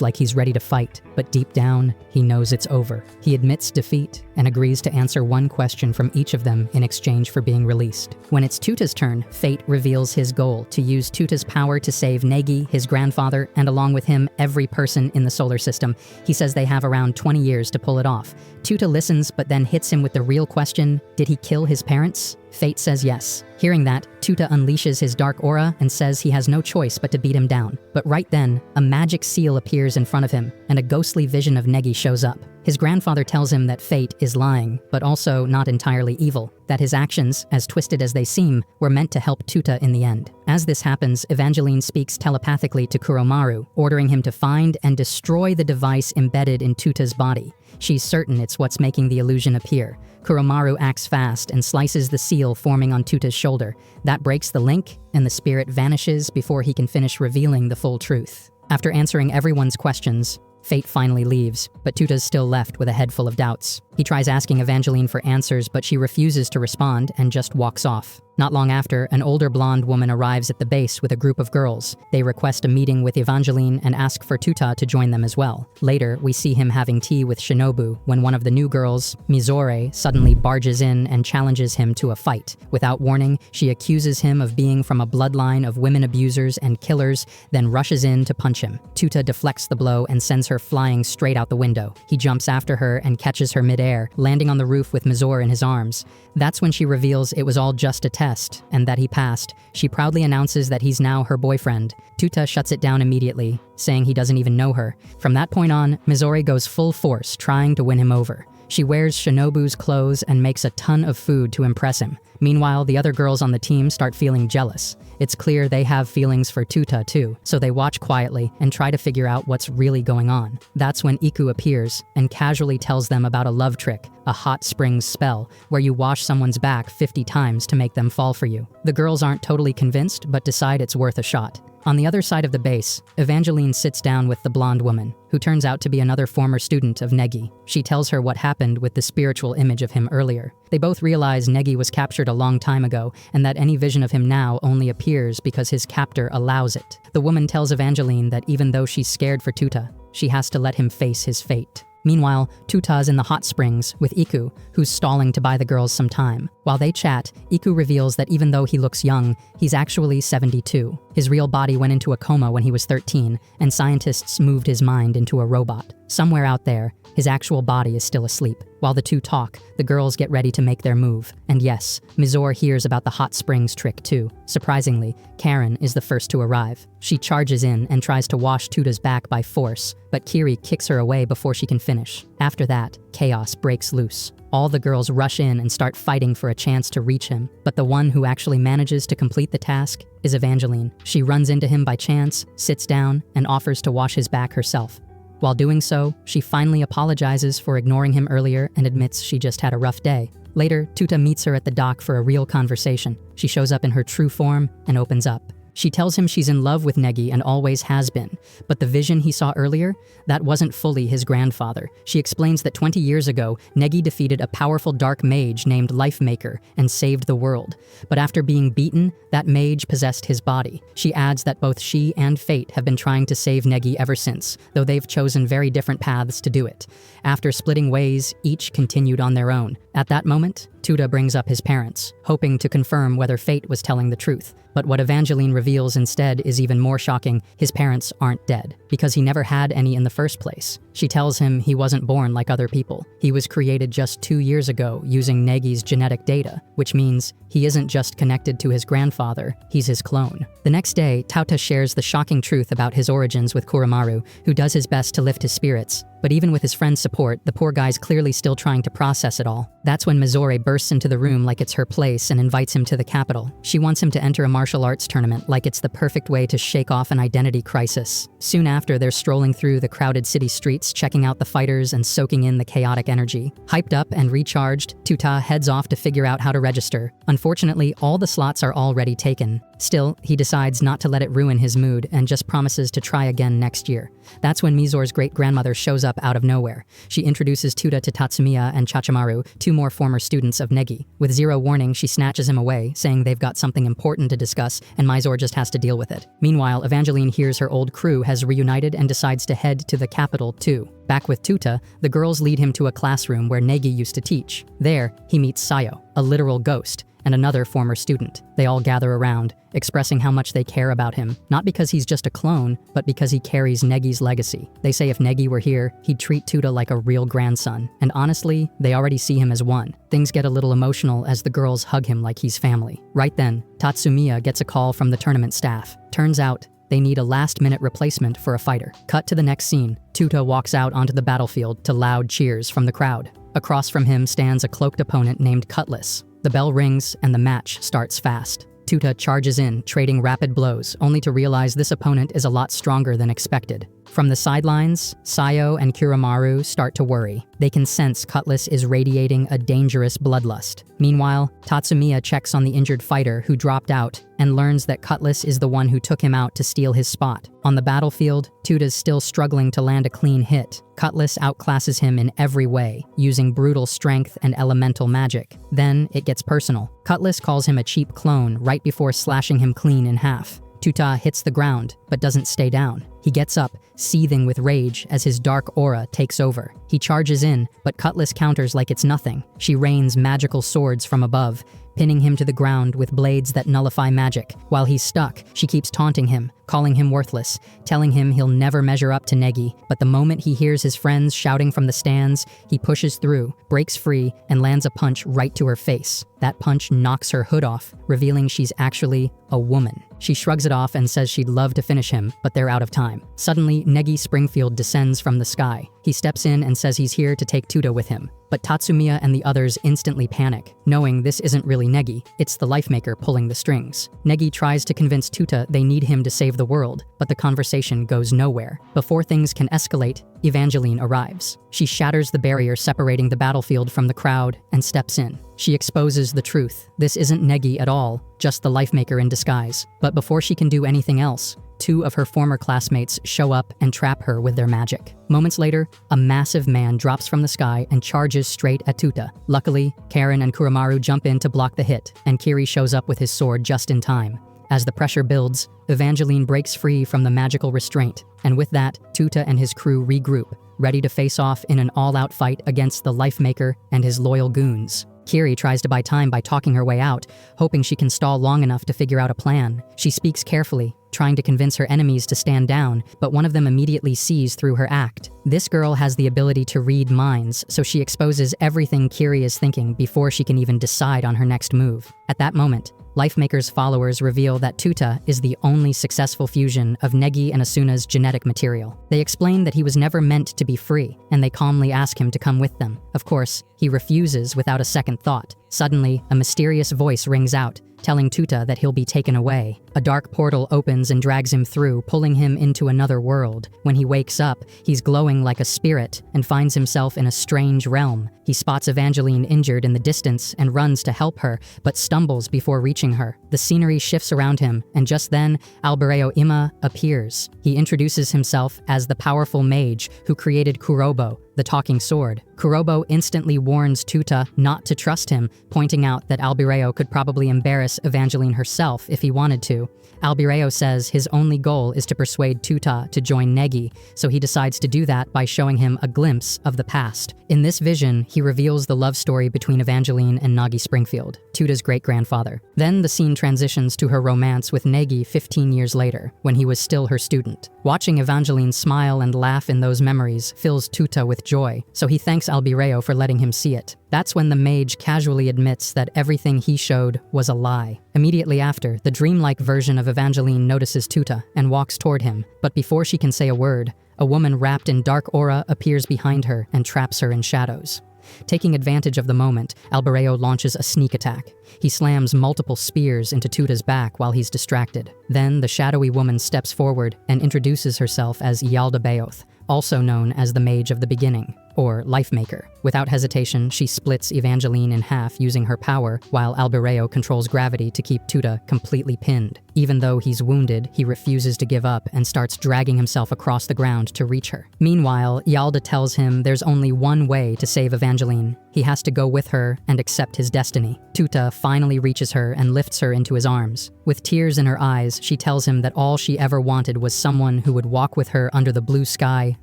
like he's ready to fight, but deep down, he knows it's over. He admits defeat and agrees to answer one question from each of them in exchange for being released. When it's Tuta's turn, Fate reveals his goal: to use Tuta's power to save Negi, his grandfather, and along with him, every person in the solar system. He says they have around 20 years to pull it off. Tuta listens, but then hits him with the real question: did he kill his parents? Fate says yes. Hearing that, Tuta unleashes his dark aura and says he has no choice but to beat him down. But right then, a magic seal appears in front of him, and a ghostly vision of Negi shows up. His grandfather tells him that Fate is lying, but also not entirely evil, that his actions, as twisted as they seem, were meant to help Tuta in the end. As this happens, Evangeline speaks telepathically to Kuromaru, ordering him to find and destroy the device embedded in Tuta's body. She's certain it's what's making the illusion appear. Kuromaru acts fast and slices the seal forming on Tuta's shoulder. That breaks the link, and the spirit vanishes before he can finish revealing the full truth. After answering everyone's questions, Fate finally leaves, but Tuta's still left with a head full of doubts. He tries asking Evangeline for answers, but she refuses to respond and just walks off. Not long after, an older blonde woman arrives at the base with a group of girls. They request a meeting with Evangeline and ask for Tuta to join them as well. Later, we see him having tea with Shinobu when one of the new girls, Mizore, suddenly barges in and challenges him to a fight. Without warning, she accuses him of being from a bloodline of women abusers and killers, then rushes in to punch him. Tuta deflects the blow and sends her flying straight out the window. He jumps after her and catches her midair, landing on the roof with Mizore in his arms. That's when she reveals it was all just a test, and that he passed. She proudly announces that he's now her boyfriend. Tuta shuts it down immediately, saying he doesn't even know her. From that point on, Mizore goes full force, trying to win him over. She wears Shinobu's clothes and makes a ton of food to impress him. Meanwhile, the other girls on the team start feeling jealous. It's clear they have feelings for Tuta too, so they watch quietly and try to figure out what's really going on. That's when Iku appears and casually tells them about a love trick, a hot springs spell, where you wash someone's back 50 times to make them fall for you. The girls aren't totally convinced, but decide it's worth a shot. On the other side of the base, Evangeline sits down with the blonde woman, who turns out to be another former student of Negi. She tells her what happened with the spiritual image of him earlier. They both realize Negi was captured a long time ago, and that any vision of him now only appears because his captor allows it. The woman tells Evangeline that even though she's scared for Tuta, she has to let him face his fate. Meanwhile, Tuta's in the hot springs with Iku, who's stalling to buy the girls some time. While they chat, Iku reveals that even though he looks young, he's actually 72. His real body went into a coma when he was 13, and scientists moved his mind into a robot. Somewhere out there, his actual body is still asleep. While the two talk, the girls get ready to make their move. And yes, Mizore hears about the hot springs trick too. Surprisingly, Karen is the first to arrive. She charges in and tries to wash Tuta's back by force, but Kiri kicks her away before she can finish. After that, chaos breaks loose. All the girls rush in and start fighting for a chance to reach him, but the one who actually manages to complete the task is Evangeline. She runs into him by chance, sits down, and offers to wash his back herself. While doing so, she finally apologizes for ignoring him earlier and admits she just had a rough day. Later, Tuta meets her at the dock for a real conversation. She shows up in her true form and opens up. She tells him she's in love with Negi and always has been, but the vision he saw earlier, that wasn't fully his grandfather. She explains that 20 years ago, Negi defeated a powerful dark mage named Lifemaker and saved the world. But after being beaten, that mage possessed his body. She adds that both she and Fate have been trying to save Negi ever since, though they've chosen very different paths to do it. After splitting ways, each continued on their own. At that moment, Tuta brings up his parents, hoping to confirm whether Fate was telling the truth. But what Evangeline reveals instead is even more shocking. His parents aren't dead, because he never had any in the first place. She tells him he wasn't born like other people. He was created just 2 years ago using Negi's genetic data, which means he isn't just connected to his grandfather, he's his clone. The next day, Tauta shares the shocking truth about his origins with Kuramaru, who does his best to lift his spirits. But even with his friend's support, the poor guy's clearly still trying to process it all. That's when Mizore bursts into the room like it's her place and invites him to the capital. She wants him to enter a martial arts tournament like it's the perfect way to shake off an identity crisis. Soon after, they're strolling through the crowded city streets, checking out the fighters and soaking in the chaotic energy. Hyped up and recharged, Tuta heads off to figure out how to register. Unfortunately, all the slots are already taken. Still, he decides not to let it ruin his mood and just promises to try again next year. That's when Mizore's great-grandmother shows up out of nowhere. She introduces Tuta to Tatsumiya and Chachamaru, 2 more former students of Negi. With zero warning, she snatches him away, saying they've got something important to discuss and Mizore just has to deal with it. Meanwhile, Evangeline hears her old crew has reunited and decides to head to the capital too. Back with Tuta, the girls lead him to a classroom where Negi used to teach. There, he meets Sayo, a literal ghost, and another former student. They all gather around, expressing how much they care about him, not because he's just a clone, but because he carries Negi's legacy. They say if Negi were here, he'd treat Tuta like a real grandson, and honestly, they already see him as one. Things get a little emotional as the girls hug him like he's family. Right then, Tatsumiya gets a call from the tournament staff. Turns out, they need a last-minute replacement for a fighter. Cut to the next scene. Tuta walks out onto the battlefield to loud cheers from the crowd. Across from him stands a cloaked opponent named Cutlass. The bell rings and the match starts fast. Tuta charges in, trading rapid blows, only to realize this opponent is a lot stronger than expected. From the sidelines, Sayo and Kuramaru start to worry. They can sense Cutlass is radiating a dangerous bloodlust. Meanwhile, Tatsumiya checks on the injured fighter who dropped out and learns that Cutlass is the one who took him out to steal his spot. On the battlefield, Tuta's still struggling to land a clean hit. Cutlass outclasses him in every way, using brutal strength and elemental magic. Then it gets personal. Cutlass calls him a cheap clone right before slashing him clean in half. Tuta hits the ground, but doesn't stay down. He gets up, seething with rage as his dark aura takes over. He charges in, but Cutlass counters like it's nothing. She rains magical swords from above, pinning him to the ground with blades that nullify magic. While he's stuck, she keeps taunting him, calling him worthless, telling him he'll never measure up to Negi. But the moment he hears his friends shouting from the stands, he pushes through, breaks free, and lands a punch right to her face. That punch knocks her hood off, revealing she's actually a woman. She shrugs it off and says she'd love to finish him, but they're out of time. Suddenly, Negi Springfield descends from the sky. He steps in and says he's here to take Tuta with him. But Tatsumiya and the others instantly panic, knowing this isn't really Negi, it's the Life Maker pulling the strings. Negi tries to convince Tuta they need him to save the world, but the conversation goes nowhere. Before things can escalate, Evangeline arrives. She shatters the barrier separating the battlefield from the crowd and steps in. She exposes the truth. This isn't Negi at all, just the Life Maker in disguise. But before she can do anything else, 2 of her former classmates show up and trap her with their magic. Moments later, a massive man drops from the sky and charges straight at Tuta. Luckily, Karen and Kuramaru jump in to block the hit, and Kiri shows up with his sword just in time. As the pressure builds, Evangeline breaks free from the magical restraint, and with that, Tuta and his crew regroup, ready to face off in an all-out fight against the Life Maker and his loyal goons. Kiri tries to buy time by talking her way out, hoping she can stall long enough to figure out a plan. She speaks carefully, trying to convince her enemies to stand down, but one of them immediately sees through her act. This girl has the ability to read minds, so she exposes everything Kiri is thinking before she can even decide on her next move. At that moment, Life Maker's followers reveal that Tuta is the only successful fusion of Negi and Asuna's genetic material. They explain that he was never meant to be free, and they calmly ask him to come with them. Of course, he refuses without a second thought. Suddenly, a mysterious voice rings out, telling Tuta that he'll be taken away. A dark portal opens and drags him through, pulling him into another world. When he wakes up, he's glowing like a spirit and finds himself in a strange realm. He spots Evangeline injured in the distance and runs to help her, but stumbles before reaching her. The scenery shifts around him, and just then, Albereo Ima appears. He introduces himself as the powerful mage who created Kurobo, the talking sword. Kurobo instantly warns Tuta not to trust him, pointing out that Albireo could probably embarrass Evangeline herself if he wanted to. Albireo says his only goal is to persuade Tuta to join Negi, so he decides to do that by showing him a glimpse of the past. In this vision, he reveals the love story between Evangeline and Nagi Springfield, Tuta's great-grandfather. Then the scene transitions to her romance with Negi 15 years later, when he was still her student. Watching Evangeline smile and laugh in those memories fills Tuta with joy, so he thanks Albireo for letting him see it. That's when the mage casually admits that everything he showed was a lie. Immediately after, the dreamlike version of Evangeline notices Tuta and walks toward him, but before she can say a word, a woman wrapped in dark aura appears behind her and traps her in shadows. Taking advantage of the moment, Albireo launches a sneak attack. He slams multiple spears into Tuta's back while he's distracted. Then the shadowy woman steps forward and introduces herself as Ialda Beoth, also known as the Mage of the Beginning, or Life Maker. Without hesitation, she splits Evangeline in half using her power, while Albireo controls gravity to keep Tuta completely pinned. Even though he's wounded, he refuses to give up and starts dragging himself across the ground to reach her. Meanwhile, Ialda tells him there's only one way to save Evangeline. He has to go with her and accept his destiny. Tuta finally reaches her and lifts her into his arms. With tears in her eyes, she tells him that all she ever wanted was someone who would walk with her under the blue sky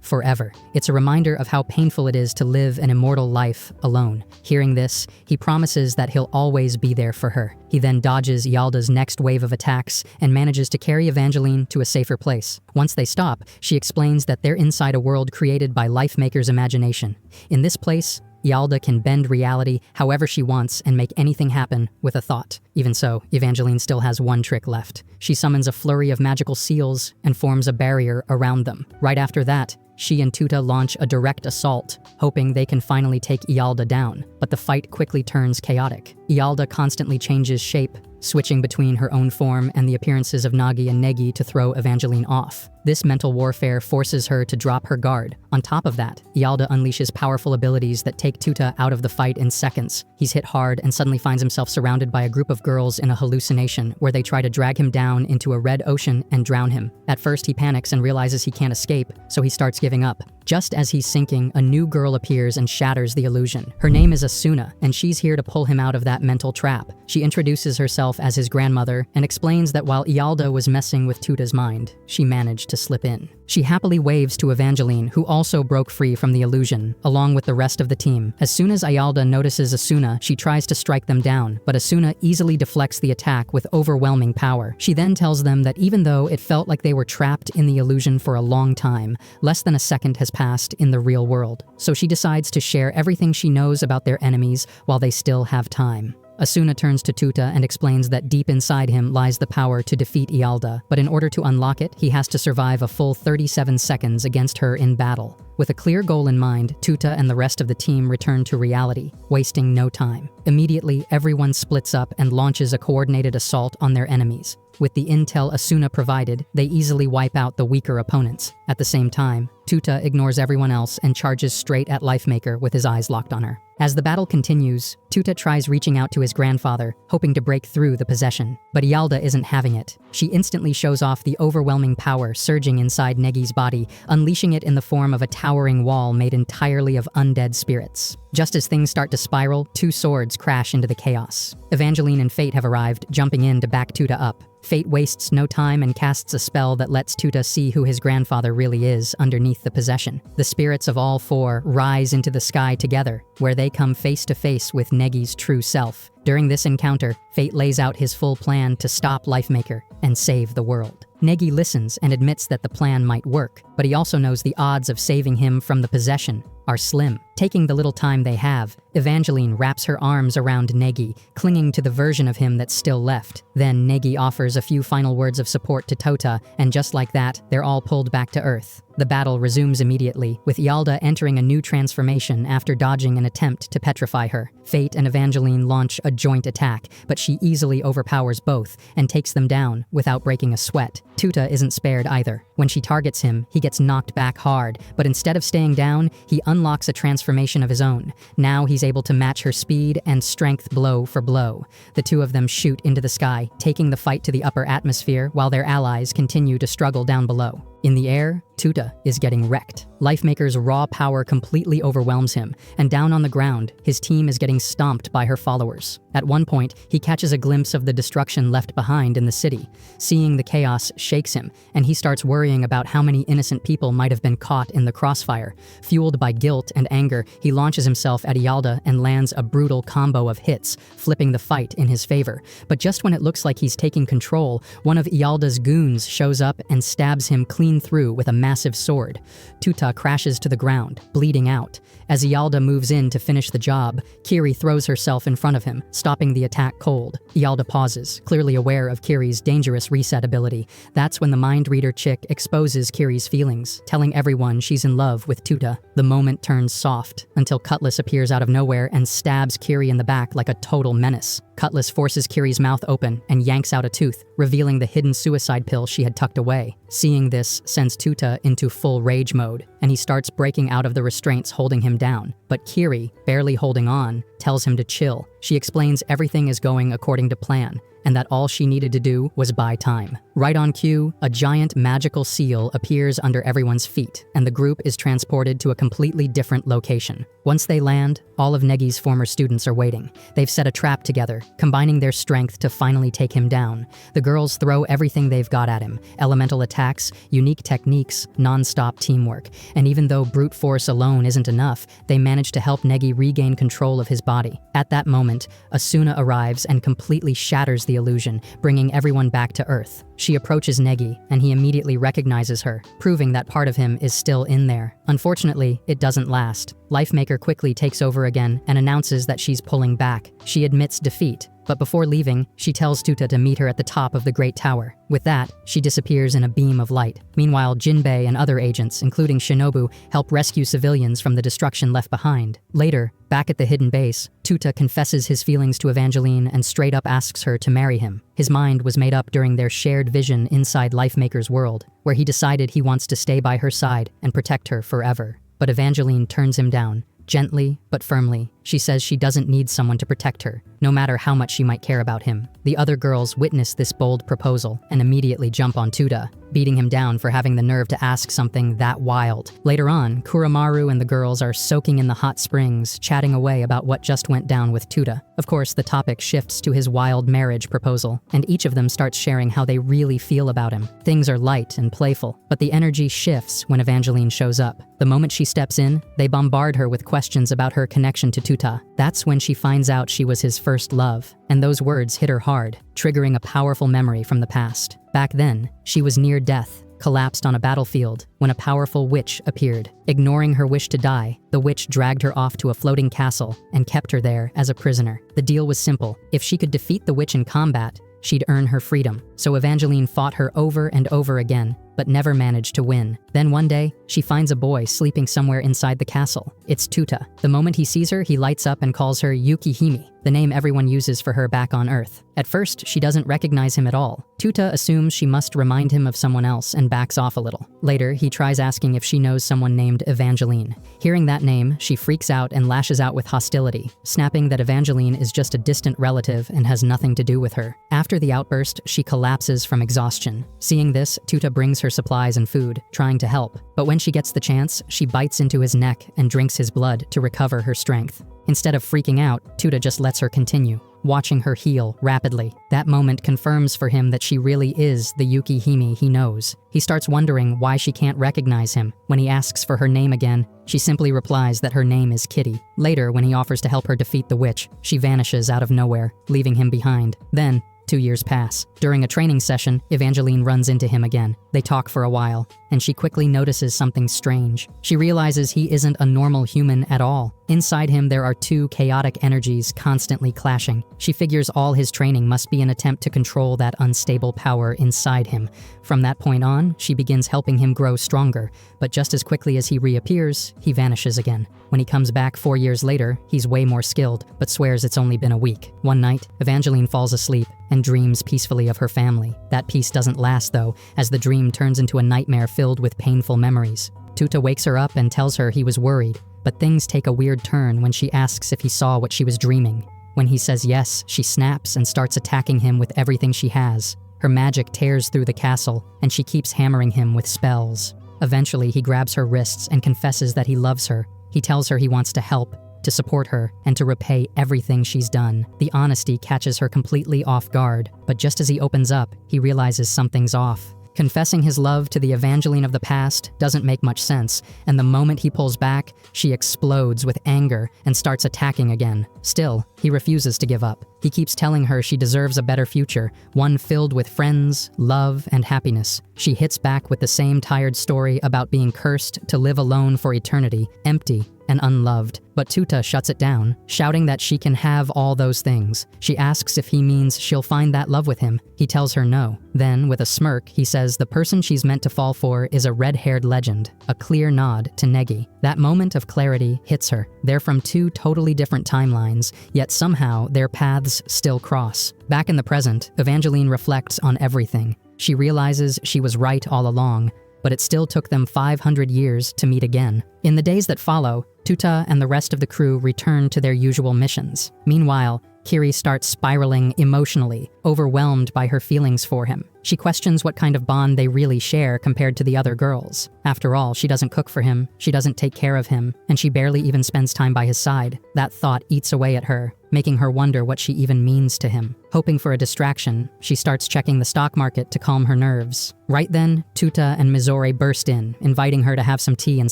forever. It's a reminder of how painful it is to live an immortal life alone. Hearing this, he promises that he'll always be there for her. He then dodges Ialda's next wave of attacks and manages to carry Evangeline to a safer place. Once they stop, she explains that they're inside a world created by Life Maker's imagination. In this place, Ialda can bend reality however she wants and make anything happen with a thought. Even so, Evangeline still has one trick left. She summons a flurry of magical seals and forms a barrier around them. Right after that, she and Tuta launch a direct assault, hoping they can finally take Ialda down. But the fight quickly turns chaotic. Ialda constantly changes shape, switching between her own form and the appearances of Nagi and Negi to throw Evangeline off. This mental warfare forces her to drop her guard. On top of that, Ialda unleashes powerful abilities that take Tuta out of the fight in seconds. He's hit hard and suddenly finds himself surrounded by a group of girls in a hallucination where they try to drag him down into a red ocean and drown him. At first, he panics and realizes he can't escape, so he starts giving up. Just as he's sinking, a new girl appears and shatters the illusion. Her name is Asuna, and she's here to pull him out of that mental trap. She introduces herself as his grandmother and explains that while Ialda was messing with Tuta's mind, she managed to slip in. She happily waves to Evangeline, who also broke free from the illusion, along with the rest of the team. As soon as Ialda notices Asuna, she tries to strike them down, but Asuna easily deflects the attack with overwhelming power. She then tells them that even though it felt like they were trapped in the illusion for a long time, less than a second has passed in the real world. So she decides to share everything she knows about their enemies while they still have time. Asuna turns to Tuta and explains that deep inside him lies the power to defeat Ialda, but in order to unlock it, he has to survive a full 37 seconds against her in battle. With a clear goal in mind, Tuta and the rest of the team return to reality, wasting no time. Immediately, everyone splits up and launches a coordinated assault on their enemies. With the intel Asuna provided, they easily wipe out the weaker opponents. At the same time, Tuta ignores everyone else and charges straight at Lifemaker with his eyes locked on her. As the battle continues, Tuta tries reaching out to his grandfather, hoping to break through the possession. But Ialda isn't having it. She instantly shows off the overwhelming power surging inside Negi's body, unleashing it in the form of a towering wall made entirely of undead spirits. Just as things start to spiral, two swords crash into the chaos. Evangeline and Fate have arrived, jumping in to back Tuta up. Fate wastes no time and casts a spell that lets Tuta see who his grandfather really is underneath the possession. The spirits of all four rise into the sky together, where they come face to face with Negi's true self. During this encounter, Fate lays out his full plan to stop Lifemaker and save the world. Negi listens and admits that the plan might work, but he also knows the odds of saving him from the possession are slim. Taking the little time they have, Evangeline wraps her arms around Negi, clinging to the version of him that's still left. Then Negi offers a few final words of support to Tota, and just like that, they're all pulled back to Earth. The battle resumes immediately, with Ialda entering a new transformation after dodging an attempt to petrify her. Fate and Evangeline launch a joint attack, but she easily overpowers both and takes them down without breaking a sweat. Tuta isn't spared either. When she targets him, he gets knocked back hard, but instead of staying down, he unlocks a transformation of his own. Now he's able to match her speed and strength blow for blow. The two of them shoot into the sky, taking the fight to the upper atmosphere while their allies continue to struggle down below. In the air, Tuta is getting wrecked. Lifemaker's raw power completely overwhelms him, and down on the ground, his team is getting stomped by her followers. At one point, he catches a glimpse of the destruction left behind in the city. Seeing the chaos shakes him, and he starts worrying about how many innocent people might have been caught in the crossfire. Fueled by guilt and anger, he launches himself at Ialda and lands a brutal combo of hits, flipping the fight in his favor. But just when it looks like he's taking control, one of Ialda's goons shows up and stabs him clean through with a massive sword. Tuta crashes to the ground, bleeding out. As Ialda moves in to finish the job, Kiri throws herself in front of him, stopping the attack cold. Ialda pauses, clearly aware of Kiri's dangerous reset ability. That's when the mind reader chick exposes Kiri's feelings, telling everyone she's in love with Tuta. The moment turns soft, until Cutlass appears out of nowhere and stabs Kiri in the back like a total menace. Cutlass forces Kiri's mouth open and yanks out a tooth, revealing the hidden suicide pill she had tucked away. Seeing this sends Tuta into full rage mode, and he starts breaking out of the restraints holding him down. But Kiri, barely holding on, tells him to chill. She explains everything is going according to plan, and that all she needed to do was buy time. Right on cue, a giant magical seal appears under everyone's feet, and the group is transported to a completely different location. Once they land, all of Negi's former students are waiting. They've set a trap together, combining their strength to finally take him down. The girls throw everything they've got at him: elemental attacks, unique techniques, non-stop teamwork. And even though brute force alone isn't enough, they manage to help Negi regain control of his body. At that moment, Asuna arrives and completely shatters the illusion, bringing everyone back to Earth. She approaches Negi, and he immediately recognizes her, proving that part of him is still in there. Unfortunately, it doesn't last. Lifemaker quickly takes over again and announces that she's pulling back. She admits defeat, but before leaving, she tells Tuta to meet her at the top of the Great Tower. With that, she disappears in a beam of light. Meanwhile, Jinbei and other agents, including Shinobu, help rescue civilians from the destruction left behind. Later, back at the hidden base, Tuta confesses his feelings to Evangeline and straight up asks her to marry him. His mind was made up during their shared vision inside Lifemaker's world, where he decided he wants to stay by her side and protect her forever. But Evangeline turns him down. Gently, but firmly, she says she doesn't need someone to protect her, no matter how much she might care about him. The other girls witness this bold proposal and immediately jump on Tuta, beating him down for having the nerve to ask something that wild. Later on, Kuramaru and the girls are soaking in the hot springs, chatting away about what just went down with Tuta. Of course, the topic shifts to his wild marriage proposal, and each of them starts sharing how they really feel about him. Things are light and playful, but the energy shifts when Evangeline shows up. The moment she steps in, they bombard her with questions about her connection to Tuta. That's when she finds out she was his first love, and those words hit her hard, triggering a powerful memory from the past. Back then, she was near death, collapsed on a battlefield, when a powerful witch appeared. Ignoring her wish to die, the witch dragged her off to a floating castle and kept her there as a prisoner. The deal was simple. If she could defeat the witch in combat, she'd earn her freedom. So Evangeline fought her over and over again, but never managed to win. Then one day, she finds a boy sleeping somewhere inside the castle. It's Tuta. The moment he sees her, he lights up and calls her Yukihime, the name everyone uses for her back on Earth. At first, she doesn't recognize him at all. Tuta assumes she must remind him of someone else and backs off a little. Later, he tries asking if she knows someone named Evangeline. Hearing that name, she freaks out and lashes out with hostility, snapping that Evangeline is just a distant relative and has nothing to do with her. After the outburst, she collapses from exhaustion. Seeing this, Tuta brings her supplies and food, trying to help. But when she gets the chance, she bites into his neck and drinks his blood to recover her strength. Instead of freaking out, Tuta just lets her continue, watching her heal rapidly. That moment confirms for him that she really is the Yukihime he knows. He starts wondering why she can't recognize him. When he asks for her name again, she simply replies that her name is Kitty. Later, when he offers to help her defeat the witch, she vanishes out of nowhere, leaving him behind. Then, 2 years pass. During a training session, Evangeline runs into him again. They talk for a while, and she quickly notices something strange. She realizes he isn't a normal human at all. Inside him, there are two chaotic energies constantly clashing. She figures all his training must be an attempt to control that unstable power inside him. From that point on, she begins helping him grow stronger, but just as quickly as he reappears, he vanishes again. When he comes back 4 years later, he's way more skilled, but swears it's only been a week. One night, Evangeline falls asleep and dreams peacefully of her family. That peace doesn't last, though, as the dream turns into a nightmare filled with painful memories. Tuta wakes her up and tells her he was worried, but things take a weird turn when she asks if he saw what she was dreaming. When he says yes, she snaps and starts attacking him with everything she has. Her magic tears through the castle, and she keeps hammering him with spells. Eventually, he grabs her wrists and confesses that he loves her. He tells her he wants to help, to support her, and to repay everything she's done. The honesty catches her completely off guard, but just as he opens up, he realizes something's off. Confessing his love to the Evangeline of the past doesn't make much sense, and the moment he pulls back, she explodes with anger and starts attacking again. Still, he refuses to give up. He keeps telling her she deserves a better future, one filled with friends, love, and happiness. She hits back with the same tired story about being cursed to live alone for eternity, empty and unloved. But Tuta shuts it down, shouting that she can have all those things. She asks if he means she'll find that love with him. He tells her no. Then, with a smirk, he says the person she's meant to fall for is a red-haired legend, a clear nod to Negi. That moment of clarity hits her. They're from two totally different timelines, yet somehow their paths still cross. Back in the present, Evangeline reflects on everything. She realizes she was right all along, but it still took them 500 years to meet again. In the days that follow, Tuta and the rest of the crew return to their usual missions. Meanwhile, Kiri starts spiraling emotionally, overwhelmed by her feelings for him. She questions what kind of bond they really share compared to the other girls. After all, she doesn't cook for him, she doesn't take care of him, and she barely even spends time by his side. That thought eats away at her, making her wonder what she even means to him. Hoping for a distraction, she starts checking the stock market to calm her nerves. Right then, Tuta and Mizore burst in, inviting her to have some tea and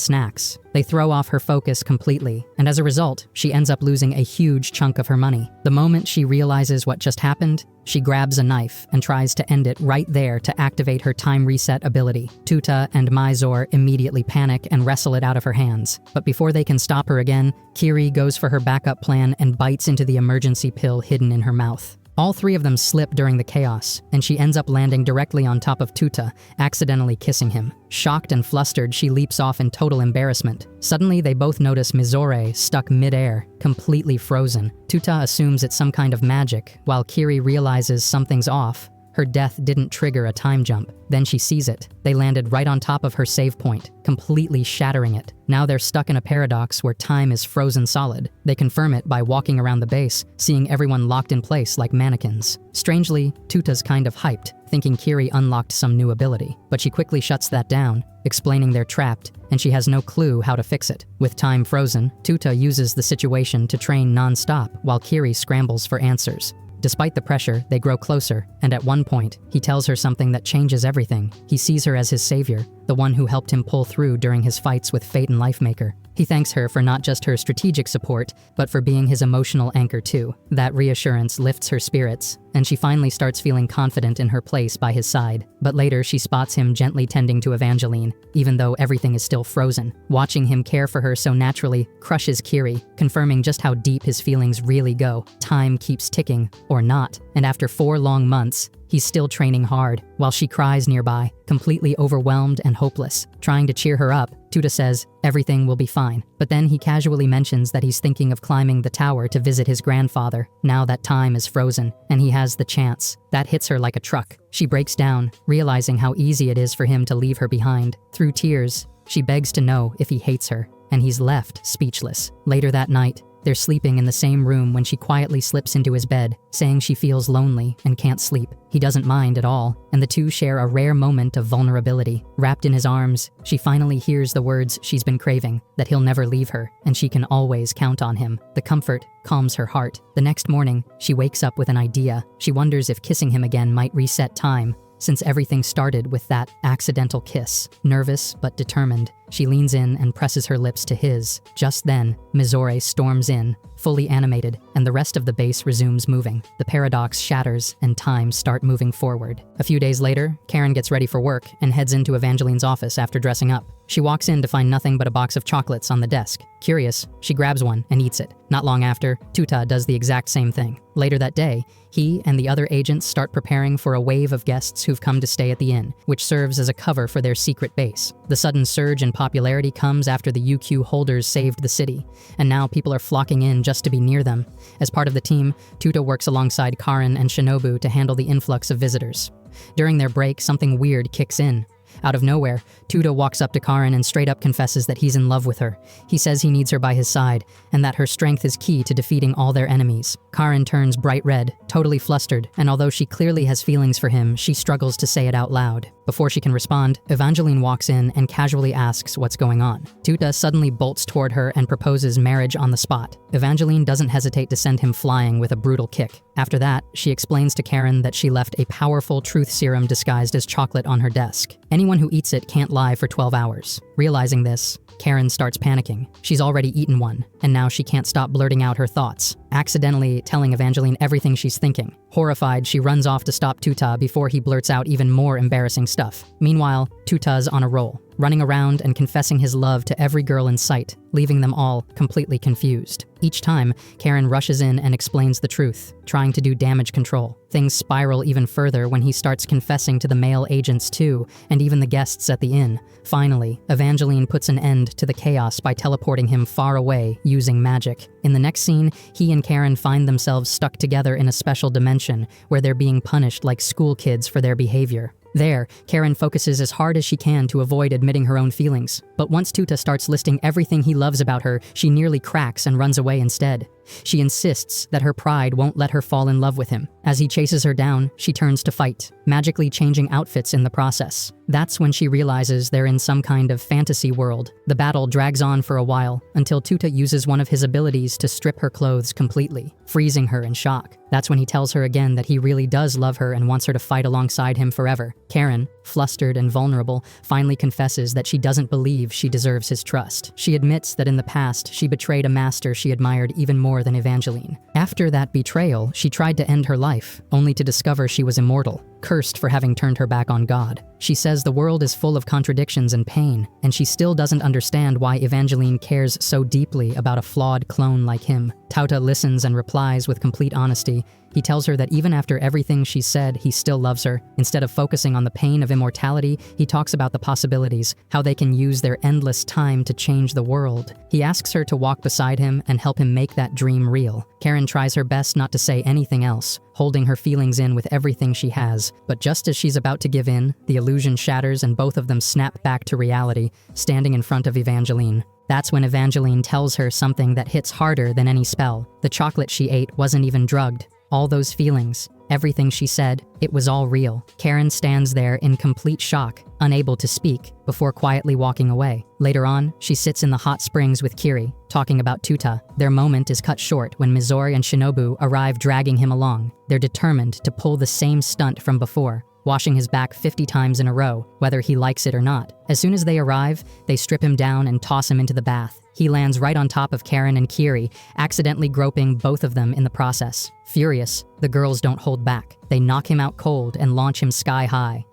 snacks. They throw off her focus completely, and as a result, she ends up losing a huge chunk of her money. The moment she realizes what just happened, she grabs a knife and tries to end it right there to activate her time reset ability. Tuta and Mizore immediately panic and wrestle it out of her hands. But before they can stop her again, Kiri goes for her backup plan and bites into the emergency pill hidden in her mouth. All three of them slip during the chaos, and she ends up landing directly on top of Tuta, accidentally kissing him. Shocked and flustered, she leaps off in total embarrassment. Suddenly, they both notice Mizore stuck mid-air, completely frozen. Tuta assumes it's some kind of magic, while Kiri realizes something's off. Her death didn't trigger a time jump. Then she sees it. They landed right on top of her save point, completely shattering it. Now they're stuck in a paradox where time is frozen solid. They confirm it by walking around the base, seeing everyone locked in place like mannequins. Strangely, Tuta's kind of hyped, thinking Kiri unlocked some new ability. But she quickly shuts that down, explaining they're trapped, and she has no clue how to fix it. With time frozen, Tuta uses the situation to train non-stop while Kiri scrambles for answers. Despite the pressure, they grow closer, and at one point, he tells her something that changes everything. He sees her as his savior, the one who helped him pull through during his fights with Fate and Lifemaker. He thanks her for not just her strategic support, but for being his emotional anchor too. That reassurance lifts her spirits, and she finally starts feeling confident in her place by his side. But later, she spots him gently tending to Evangeline, even though everything is still frozen. Watching him care for her so naturally crushes Kiri, confirming just how deep his feelings really go. Time keeps ticking, or not, and after 4 long months, he's still training hard, while she cries nearby, completely overwhelmed and hopeless. Trying to cheer her up, Tuta says, everything will be fine. But then he casually mentions that he's thinking of climbing the tower to visit his grandfather, now that time is frozen, and he has the chance. That hits her like a truck. She breaks down, realizing how easy it is for him to leave her behind. Through tears, she begs to know if he hates her, and he's left speechless. Later that night, they're sleeping in the same room when she quietly slips into his bed, saying she feels lonely and can't sleep. He doesn't mind at all, and the two share a rare moment of vulnerability. Wrapped in his arms, she finally hears the words she's been craving, that he'll never leave her, and she can always count on him. The comfort calms her heart. The next morning, she wakes up with an idea. She wonders if kissing him again might reset time, since everything started with that accidental kiss. Nervous but determined, she leans in and presses her lips to his. Just then, Mizore storms in, fully animated, and the rest of the base resumes moving. The paradox shatters, and time starts moving forward. A few days later, Karen gets ready for work and heads into Evangeline's office after dressing up. She walks in to find nothing but a box of chocolates on the desk. Curious, she grabs one and eats it. Not long after, Tuta does the exact same thing. Later that day, he and the other agents start preparing for a wave of guests who've come to stay at the inn, which serves as a cover for their secret base. The sudden surge in popularity comes after the UQ holders saved the city, and now people are flocking in just to be near them. As part of the team, Tuta works alongside Karin and Shinobu to handle the influx of visitors. During their break, something weird kicks in. Out of nowhere, Tuta walks up to Karen and straight up confesses that he's in love with her. He says he needs her by his side, and that her strength is key to defeating all their enemies. Karen turns bright red, totally flustered, and although she clearly has feelings for him, she struggles to say it out loud. Before she can respond, Evangeline walks in and casually asks what's going on. Tuta suddenly bolts toward her and proposes marriage on the spot. Evangeline doesn't hesitate to send him flying with a brutal kick. After that, she explains to Karen that she left a powerful truth serum disguised as chocolate on her desk. Anyone who eats it can't lie for 12 hours. Realizing this, Karen starts panicking. She's already eaten one, and now she can't stop blurting out her thoughts, accidentally telling Evangeline everything she's thinking. Horrified, she runs off to stop Tuta before he blurts out even more embarrassing stuff. Meanwhile, Tuta's on a roll, running around and confessing his love to every girl in sight, leaving them all completely confused. Each time, Karen rushes in and explains the truth, trying to do damage control. Things spiral even further when he starts confessing to the male agents too, and even the guests at the inn. Finally, Evangeline puts an end to the chaos by teleporting him far away using magic. In the next scene, he and Karen find themselves stuck together in a special dimension where they're being punished like school kids for their behavior. There, Karen focuses as hard as she can to avoid admitting her own feelings. But once Tuta starts listing everything he loves about her, she nearly cracks and runs away instead. She insists that her pride won't let her fall in love with him. As he chases her down, she turns to fight, magically changing outfits in the process. That's when she realizes they're in some kind of fantasy world. The battle drags on for a while, until Tuta uses one of his abilities to strip her clothes completely, freezing her in shock. That's when he tells her again that he really does love her and wants her to fight alongside him forever. Karen, flustered and vulnerable, finally confesses that she doesn't believe she deserves his trust. She admits that in the past, she betrayed a master she admired even more than Evangeline. After that betrayal, she tried to end her life, only to discover she was immortal, cursed for having turned her back on God. She says the world is full of contradictions and pain, and she still doesn't understand why Evangeline cares so deeply about a flawed clone like him. Tuta listens and replies with complete honesty. He tells her that even after everything she said, he still loves her. Instead of focusing on the pain of immortality, he talks about the possibilities, how they can use their endless time to change the world. He asks her to walk beside him and help him make that dream real. Karen tries her best not to say anything else, holding her feelings in with everything she has. But just as she's about to give in, the illusion shatters and both of them snap back to reality, standing in front of Evangeline. That's when Evangeline tells her something that hits harder than any spell. The chocolate she ate wasn't even drugged. All those feelings, everything she said, it was all real. Karen stands there in complete shock, unable to speak, before quietly walking away. Later on, she sits in the hot springs with Kiri, talking about Tuta. Their moment is cut short when Mizori and Shinobu arrive dragging him along. They're determined to pull the same stunt from before, washing his back 50 times in a row, whether he likes it or not. As soon as they arrive, they strip him down and toss him into the bath. He lands right on top of Karen and Kiri, accidentally groping both of them in the process. Furious, the girls don't hold back. They knock him out cold and launch him sky high.